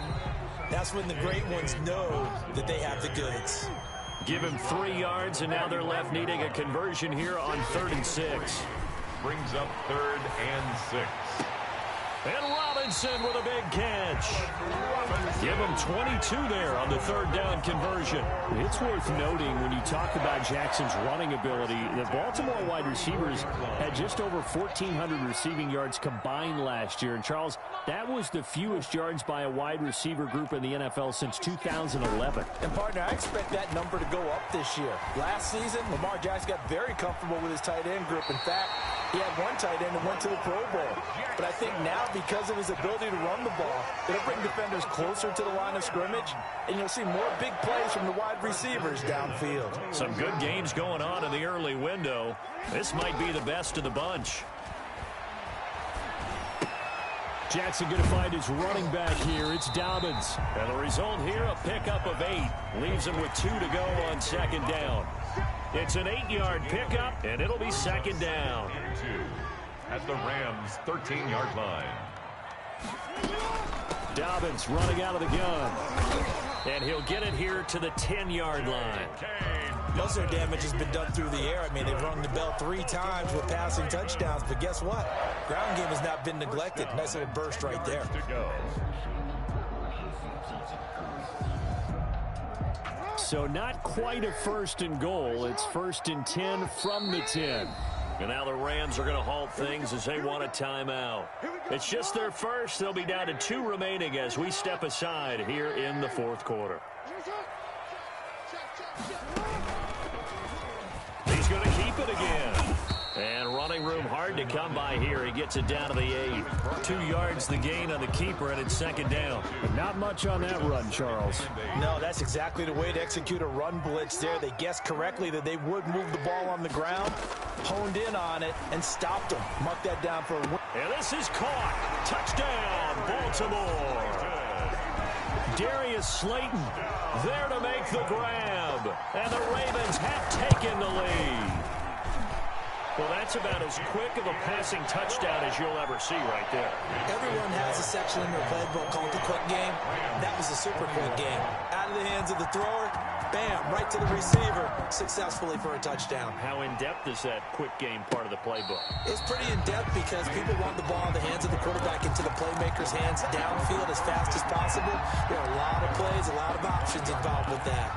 that's when the great ones know that they have the goods. Give him 3 yards, and now they're left needing a conversion here on 3rd and 6. Brings up 3rd and 6. And Robinson with a big catch. Give him 22 there on the 3rd down conversion. It's worth noting when you talk about Jackson's running ability, the Baltimore wide receivers had just over 1,400 receiving yards combined last year. And, Charles, that was the fewest yards by a wide receiver group in the NFL since 2011. And, partner, I expect that number to go up this year. Last season, Lamar Jackson got very comfortable with his tight end group. In fact, he had one tight end that went to the Pro Bowl. But I think now, because of his ability to run the ball, it'll bring defenders closer to the line of scrimmage, and you'll see more big plays from the wide receivers downfield. Some good games going on in the early window. This might be the best of the bunch. Jackson going to find his running back here. It's Dobbins. And the result here, a pickup of 8. Leaves him with 2 to go on 2nd down. It's an 8-yard pickup, and it'll be 2nd down. 2 at the Rams' 13-yard line. Dobbins running out of the gun. And he'll get it here to the 10-yard line. Most of their damage has been done through the air. I mean, they've rung the bell 3 times with passing touchdowns, but guess what? Ground game has not been neglected. Nice little burst right there. So not quite a 1st and goal. It's 1st and 10 from the 10. And now the Rams are going to halt things as they want a timeout. It's just their first. They'll be down to 2 remaining as we step aside here in the 4th quarter. He's going to keep it again. And running room hard to come by here. He gets it down to the 8. 2 yards the gain on the keeper, and it's 2nd down. But not much on that run, Charles. No, that's exactly the way to execute a run blitz there. They guessed correctly that they would move the ball on the ground, honed in on it, and stopped them. Mark that down for a win. And this is caught. Touchdown, Baltimore. Darius Slayton there to make the grab. And the Ravens have taken the lead. Well, that's about as quick of a passing touchdown as you'll ever see right there. Everyone has a section in their playbook called the quick game. That was a super quick game. Out of the hands of the thrower, bam, right to the receiver, successfully for a touchdown. How in-depth is that quick game part of the playbook? It's pretty in-depth because people want the ball in the hands of the quarterback into the playmaker's hands downfield as fast as possible. There are a lot of plays, a lot of options involved with that.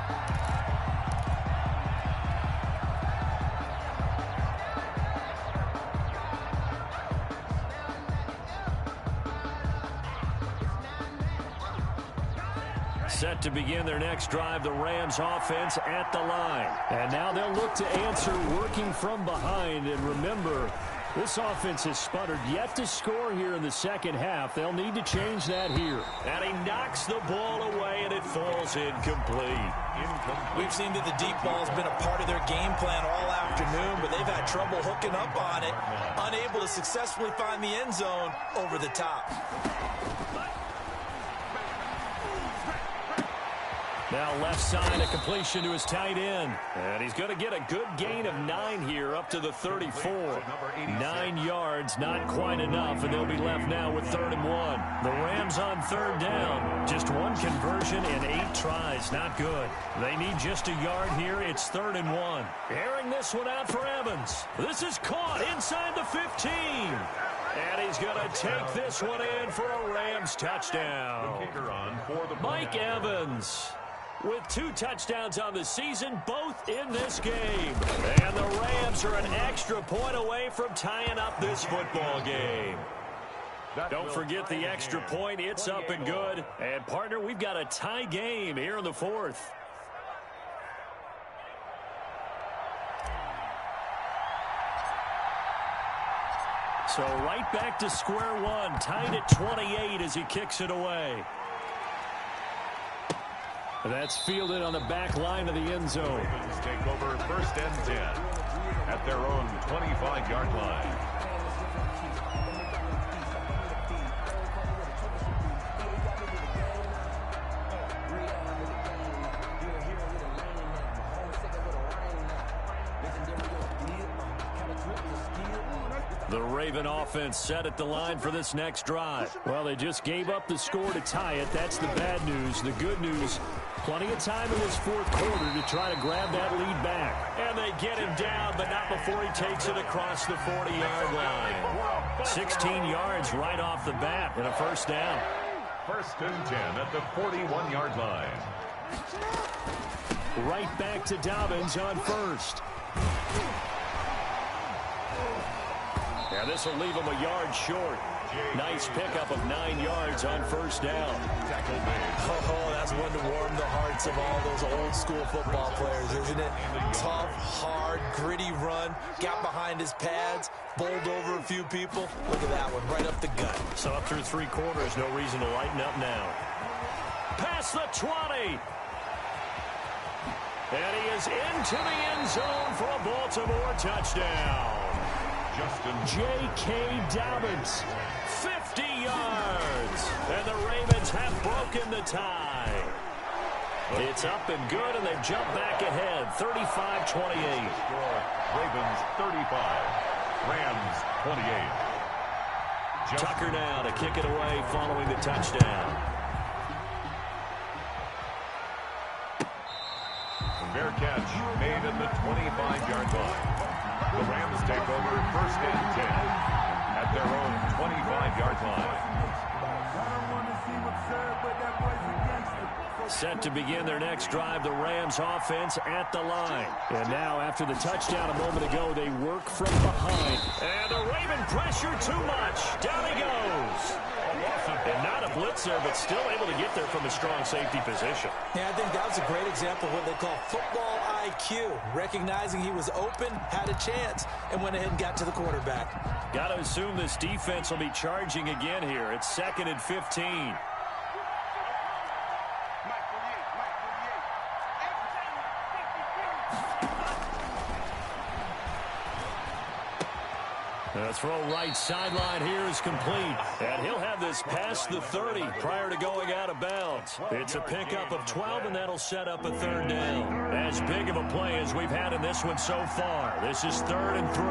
Set to begin their next drive, the Rams offense at the line. And now they'll look to answer working from behind. And remember, this offense has sputtered yet to score here in the second half. They'll need to change that here. And he knocks the ball away, and it falls incomplete. We've seen that the deep ball has been a part of their game plan all afternoon, but they've had trouble hooking up on it, unable to successfully find the end zone over the top. Now left side, a completion to his tight end. And he's going to get a good gain of 9 here up to the 34. 9 yards, not quite enough, and they'll be left now with 3rd and 1. The Rams on 3rd down. Just 1 conversion and 8 tries. Not good. They need just a yard here. It's 3rd and 1. Airing this one out for Evans. This is caught inside the 15. And he's going to take this one in for a Rams touchdown. Mike Evans with 2 touchdowns on the season, both in this game. And the Rams are an extra point away from tying up this football game. Don't forget the extra point. It's up and good. And, partner, we've got a tie game here in the 4th. So right back to square one, tied at 28 as he kicks it away. That's fielded on the back line of the end zone. Ravens take over 1st and 10 at their own 25-yard line. The Raven offense set at the line for this next drive. Well, they just gave up the score to tie it. That's the bad news. The good news, plenty of time in this 4th quarter to try to grab that lead back. And they get him down, but not before he takes it across the 40-yard line. 16 yards right off the bat and a 1st down. 1st and 10 at the 41-yard line. Right back to Dobbins on 1st. Yeah, this will leave him a yard short. Nice pickup of 9 yards on 1st down. Oh, that's one to warm the hearts of all those old school football players, isn't it? Tough, hard, gritty run. Got behind his pads, bowled over a few people. Look at that one, right up the gut. So up through 3 quarters, no reason to lighten up now. Past the 20. And he is into the end zone for a Baltimore touchdown. J.K. Dobbins, 50 yards. And the Ravens have broken the tie. It's up and good, and they've jumped back ahead, 35-28. Ravens 35, Rams 28. Tucker now to kick it away following the touchdown. Fair catch made at the 25-yard line. The Rams take over 1st and 10 at their own 25-yard line. Set to begin their next drive, the Rams offense at the line. And now after the touchdown a moment ago, they work from behind. And the Raven pressure too much. Down he goes. And not a blitzer, but still able to get there from a strong safety position. Yeah, I think that was a great example of what they call football IQ. Recognizing he was open, had a chance, and went ahead and got to the quarterback. Got to assume this defense will be charging again here. It's 2nd and 15. The throw right sideline here is complete. And he'll have this past the 30 prior to going out of bounds. It's a pickup of 12, and that'll set up a 3rd down. As big of a play as we've had in this one so far. This is 3rd and 3.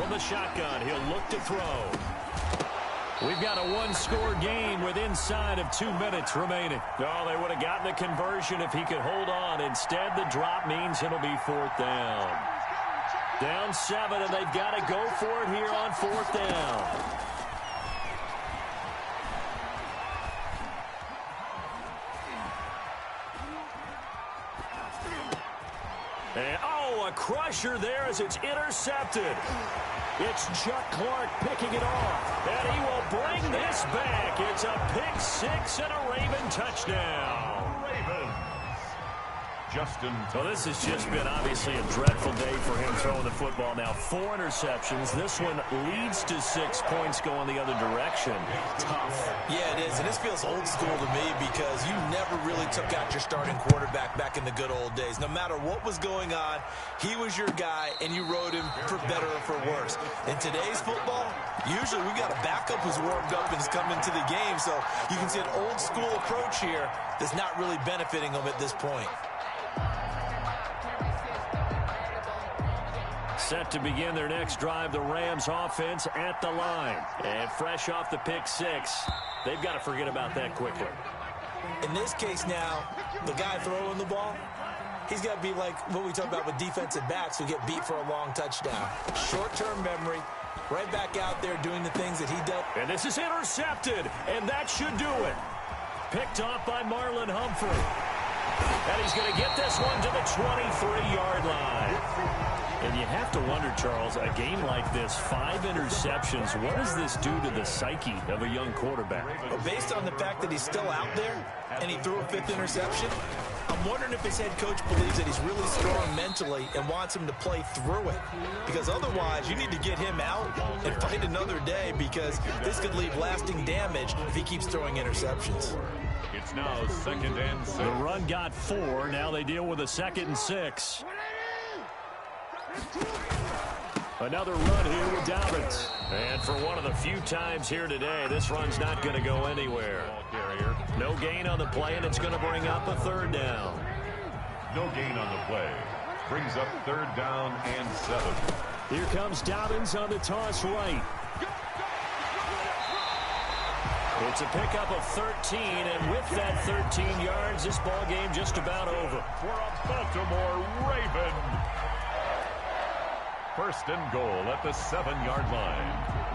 From the shotgun, he'll look to throw. We've got a 1-score game with inside of 2 minutes remaining. Oh, they would have gotten the conversion if he could hold on. Instead, the drop means it'll be 4th down. Down 7, and they've got to go for it here on 4th down. And, a crusher there as it's intercepted. It's Chuck Clark picking it off, and he will bring this back. It's a pick 6 and a Raven touchdown. Justin. Well, this has just been obviously a dreadful day for him throwing the football. Now 4 interceptions. This one leads to 6 points going the other direction. Tough. Yeah, it is. And this feels old school to me because you never really took out your starting quarterback back in the good old days. No matter what was going on, he was your guy, and you rode him for better or for worse. In today's football, usually we got a backup who's warmed up and is coming to the game. So you can see an old school approach here that's not really benefiting him at this point. Set to begin their next drive, the Rams offense at the line. And fresh off the pick 6, they've got to forget about that quickly. In this case now, the guy throwing the ball, he's got to be like what we talk about with defensive backs who get beat for a long touchdown. Short-term memory, right back out there doing the things that he does. And this is intercepted, and that should do it. Picked off by Marlon Humphrey. And he's going to get this one to the 23-yard line. And you have to wonder, Charles, a game like this, 5 interceptions, what does this do to the psyche of a young quarterback? Well, based on the fact that he's still out there and he threw a 5th interception, I'm wondering if his head coach believes that he's really strong mentally and wants him to play through it. Because otherwise, you need to get him out and fight another day because this could leave lasting damage if he keeps throwing interceptions. It's now 2nd and 6. The run got 4. Now they deal with a 2nd and 6. Another run here with Dobbins. And for one of the few times here today, this run's not going to go anywhere. No gain on the play, and it's going to bring up a 3rd down. No gain on the play. Brings up 3rd down and 7. Here comes Dobbins on the toss right. It's a pickup of 13, and with that 13 yards, this ball game just about over. For a Baltimore Raven. 1st and goal at the 7-yard line.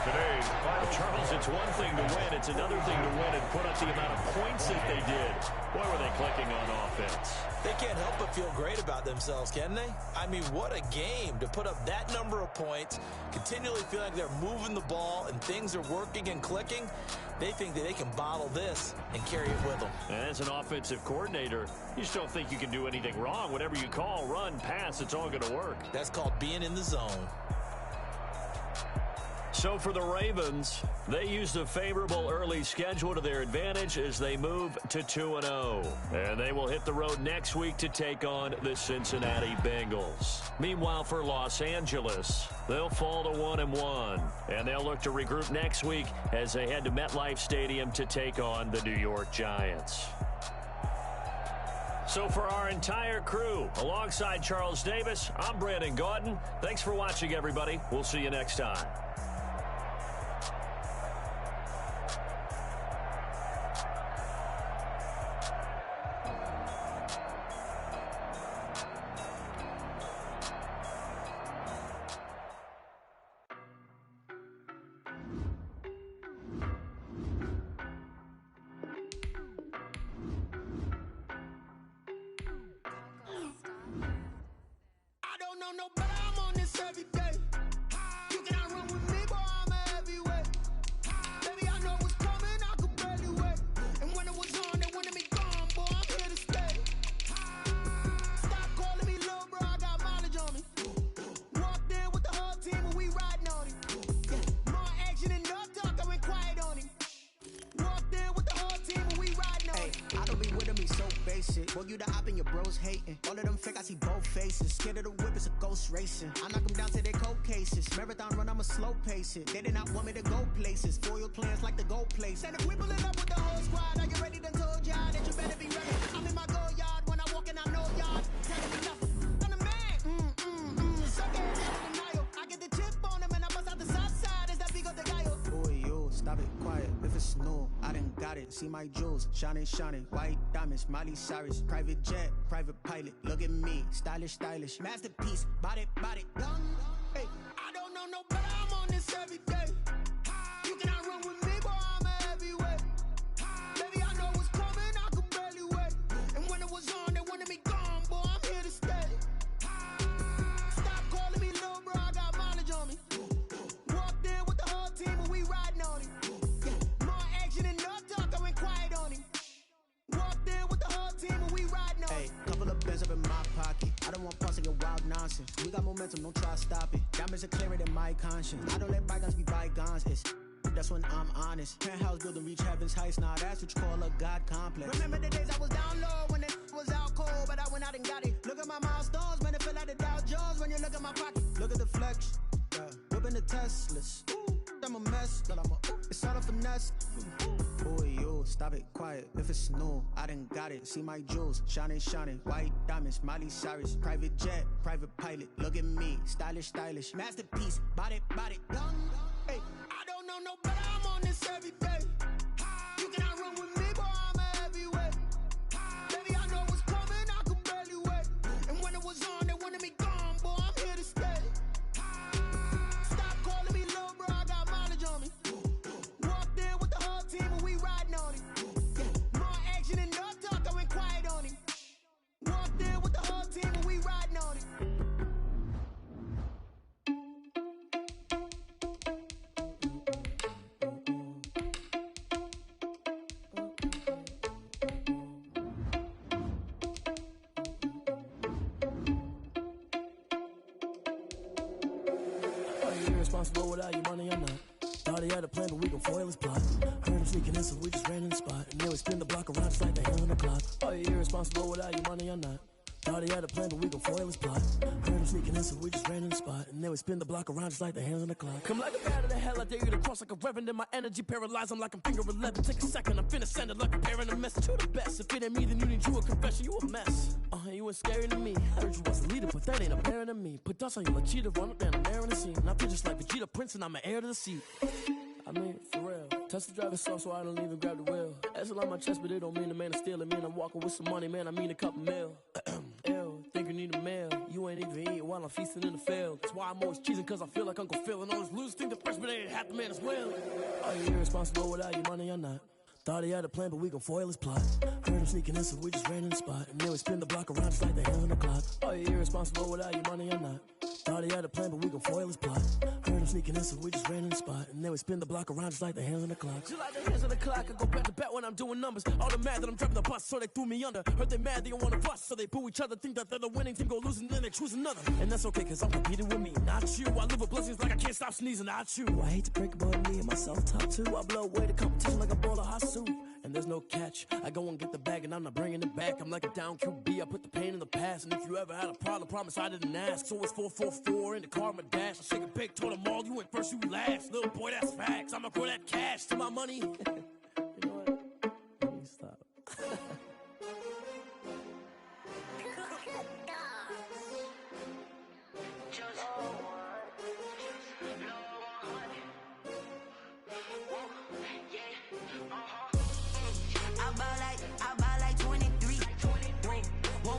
Today's final. Charles, it's one thing to win. It's another thing to win and put up the amount of points that they did. Boy, were they clicking on offense. They can't help but feel great about themselves, can they? I mean, what a game to put up that number of points, continually feel like they're moving the ball and things are working and clicking. They think that they can bottle this and carry it with them. And as an offensive coordinator, you just don't think you can do anything wrong. Whatever you call, run, pass, it's all going to work. That's called being in the zone. So for the Ravens, they used a favorable early schedule to their advantage as they move to 2-0. And they will hit the road next week to take on the Cincinnati Bengals. Meanwhile, for Los Angeles, they'll fall to 1-1. And they'll look to regroup next week as they head to MetLife Stadium to take on the New York Giants. So for our entire crew, alongside Charles Davis, I'm Brandon Gaudin. Thanks for watching, everybody. We'll see you next time. Boy, you the op and your bros hating. All of them fake, I see both faces. Scared of the whip, it's a ghost racing. I knock them down to their cold cases. Marathon run, I'ma slow pace it. They did not want me to go places. Foil plans like the gold place. And if we pulling up with the whole squad, are you ready? Done told y'all that you better be ready. I'm in my go yard when I walk in, I know y'all. Telling me nothing. I'm the man. Suck ass out of denial. I get the chip on him and I bust out the south side. Is that big of the guy? Boy, yo, stop it, quiet. If it's new, I done got it. See my jewels, shining, shining. White diamonds, Miley Cyrus. Private jet, private pilot. Look at me, stylish, stylish. Masterpiece, body, young. Hey, I don't know no better. I'm on this every day. You cannot run with me, boy. I'm a heavyweight. Baby, I know what's coming. I could barely wait. And when it was on, they wanted me gone, boy. I'm here to stay. Stop calling me little bro. I got mileage on me. Walked in with the whole team and we riding on it. More action and no talk. I went quiet on him. Walked pocket. I don't want parts of your wild nonsense. We got momentum, don't try to stop it. Diamonds are clearer than my conscience. I don't let bygones be bygones. That's when I'm honest. Penthouse building reach heaven's heights. Nah, that's what you call a God complex. Remember the days I was down low when it was out cold, but I went out and got it. Look at my milestones, man, it feel like the Dow Jones when you look at my pocket. Look at the flex, yeah. Whipping the Teslas. I'm a mess, but it's all a finesse. Boy, yo, stop it, quiet. If it's new, I done got it. See my jewels, shining, shining. White diamonds, Miley Cyrus. Private jet, private pilot. Look at me, stylish, stylish. Masterpiece, body, body. Hey, I don't know no better. I'm on this every day. You cannot run with me, boy, I'm a heavyweight. Baby, I know what's coming, I could barely wait. And when it was on, they wanted me gone, boy, I'm here to stay. Stop calling me little bro, I got mileage on me. Walked in with the whole team and we riding on it. More action and no talk, I went quiet on it. Walked in with the whole team and we riding on it. Irresponsible without your money, I'm not. Thought he had a plan, but we gon' foil his plot. Heard him sneaking in, so we just ran in the spot. And then we spin the block around just like the hell in the clock. Oh, you're irresponsible without your money, I'm not. Thought he had a plan, but we gon' foil his plot. Heard him sneaking in, so we just ran in the spot. And then we spin the block around just like the hands on the clock. Come like a bat of the hell, I dare you to cross like a reverend. And my energy paralyzed, I'm like I'm finger 11. Take a second, I'm finna send it like a parent a message. You the best, if it ain't me, then you need you a confession. You a mess, you ain't scary to me. Heard you was a leader, but that ain't apparent to me. Put dust on you like cheetah, run up and I'm airing the scene. And I feel just like Vegeta Prince and I'm an heir to the seat. I mean, for real. Tesla driver soft, so I don't even grab the wheel. That's on my chest, but it don't mean the man is stealing. Man, I'm walking with some money, man, I mean a couple mil. Ew, think you need a meal. You ain't even eating while I'm feasting in the field. That's why I'm always cheesing, cause I feel like Uncle Phil. And all those losers think the freshman ain't half the man as well. Are you irresponsible without your money or not? Thought he had a plan, but we gon' foil his plot. Heard him sneaking in, so we just ran in the spot. And then we spin the block around just like the hands on the clock. Are you irresponsible without your money or not? Thought he had a plan, but we gon' foil his plot. Heard him sneaking in, so we just ran in the spot. And then we spin the block around just like the hands on the clock. Just like the hands on the clock, I go back to back when I'm doing numbers. All the mad that I'm driving the bus, so they threw me under. Heard they mad, they don't wanna bust, so they boo each other. Think that they're the winning team, go losing, then they choose another. And that's okay, cause I'm competing with me, not you. I live with blessings like I can't stop sneezing, not you. I hate to break it, but me and myself top two. I blow away the competition like a bowl of hot soup. And there's no catch. I go and get the bag and I'm not bringing it back. I'm like a down QB, I put the pain in the past. And if you ever had a problem, promise I didn't ask. So it's 444 in the car, my dash. I shake a big, told them all, you went first, you last. Little boy, that's facts. I'ma grow that cash to my money. You know what? Let me stop.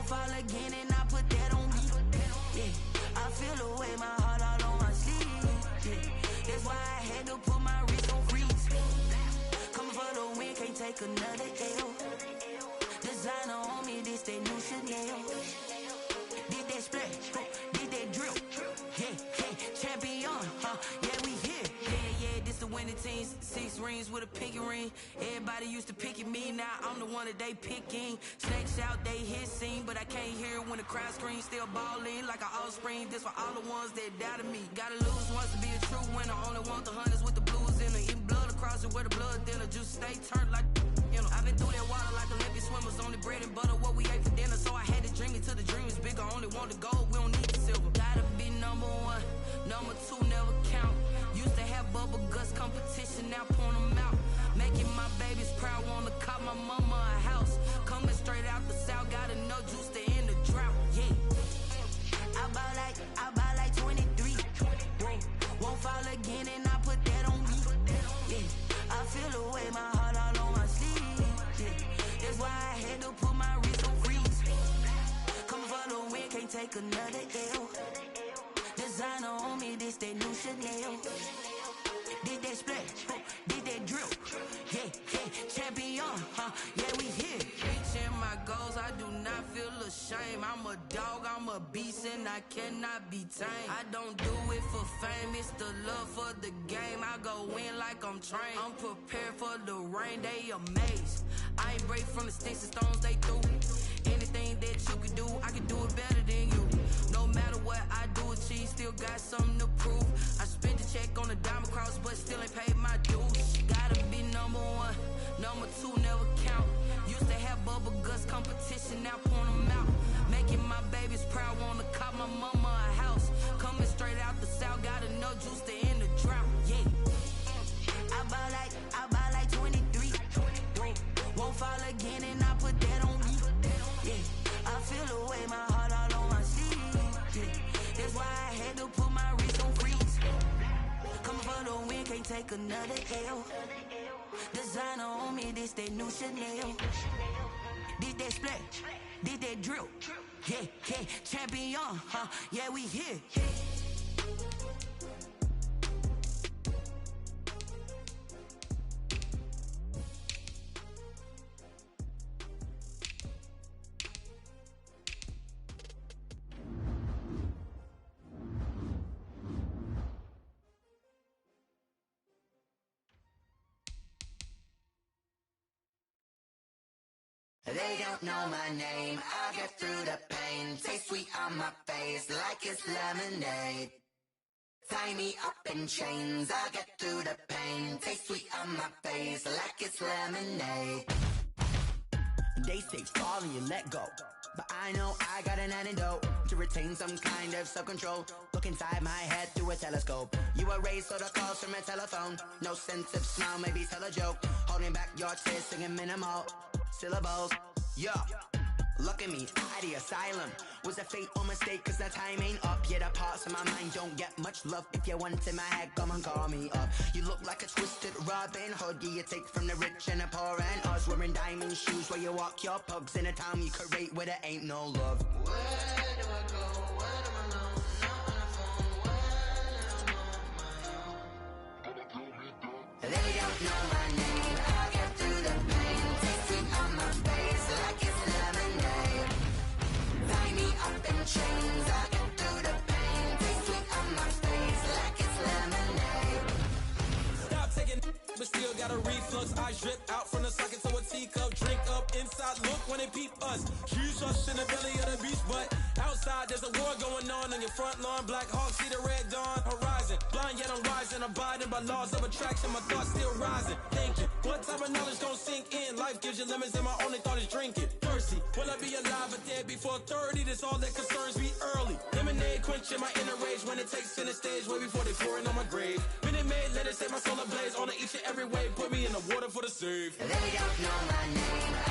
Fall again and I put that on me. Yeah, I feel the way, my heart all on my sleeve. Yeah, that's why I had to put my wrist on freeze. Coming for the win, can't take another L. Designer on me, this that new Chanel. Did that splash, did that drill. Yeah, champion, yeah, we here. Yeah, this the winning teams. 6 rings with a pinky ring. Everybody used to pick at me, now I'm the one that they picking. Snakes out, they hit scene, but I can't hear it when the crowd screams. Still balling like an offspring. This for all the ones that doubted me. Gotta lose once to be a true winner. Only want the hunters with the blues in it. Eating blood across it where the blood thinner. Juice stay turned like, you know. I've been through that water like Olympic swimmers. Only bread and butter, what we ate for dinner. So I had to dream it till the dream is bigger. Only want the gold, we don't need the silver. Gotta be number 1, number 2 never count. Used to have bubble guts competition, now point them out. Making my babies proud, wanna call my mama a house. Coming straight out the south, got enough juice to end the drought. Yeah, I buy like 23. Won't fall again and I put that on me. Yeah, I feel the way, my heart all on my sleeve. Yeah, that's why I had to put my wrist on freeze. Coming for the win, can't take another L. Designer on me, this that new Chanel. Did that splash, did that drill. Yeah, champion, yeah, we here. Reaching my goals, I do not feel ashamed. I'm a dog, I'm a beast, and I cannot be tamed. I don't do it for fame, it's the love for the game. I go in like I'm trained. I'm prepared for the rain, they amazed. I ain't break from the sticks and stones they threw. Anything that you can do, I can do it better than you. No matter what I do achieve, still got something to prove. I spent the check on the diamond cross, but still ain't paid my dues. Gotta be number one, number two never count. Used to have bubble guts competition, now point them out. Making my babies proud, wanna cop my mama a house. Coming straight out the south, got enough juice to end the drought. Yeah, I buy like 23. Won't fall again, and I put that on me. Yeah, I feel the way, my heart all on my sleeve. Yeah, that's why I had to put my wrist on freeze. Coming for the win, can't take another L. Designer on me, this that new Chanel. Did that splash, did that drill. Yeah, champion, huh? Yeah, we here. They don't know my name, I get through the pain. Taste sweet on my face like it's lemonade. Tie me up in chains, I get through the pain. Taste sweet on my face like it's lemonade. They say fall and you let go, but I know I got an antidote to retain some kind of self-control. Look inside my head through a telescope. You erase all the calls from a telephone. No sense of smile, maybe tell a joke. Holding back your tears, singing minimal syllables. Yeah, look at me, at the asylum. Was a fate or mistake, cause the time ain't up. Yeah, the parts of my mind don't get much love. If you want in my head, come and call me up. You look like a twisted Robin Hood. Yeah, you take from the rich and the poor and us. Wearing diamond shoes where you walk your pugs in a town you create where there ain't no love. Where do I go? Where do I know? Not on the phone. Where do I know? They don't know my name, I get through the pain. Taste sweet on my face like it's lemonade. Tie me up in chains, I get through the pain. Taste sweet on my face like it's lemonade. Stop taking but still got a reflux. I drip out from the socket to a teacup. Drink up inside, look when they peep us. Shoes rush in the belly of the beast, but outside there's a war going on your front lawn. Black Hawk, see the red dawn horizon. Blind yet I'm rising, abiding by laws of attraction. My thoughts still rising, thinking what type of knowledge gon' sink in? Life gives you lemons and my only thought is drinking. Thirsty, will I be alive or dead before 30? That's all that concerns me early. Lemonade quenching my inner rage when it takes center stage way before they pouring on my grave. Minute Maid, let it set my soul ablaze on each and every way. Put me in the water for the save. They don't know my name.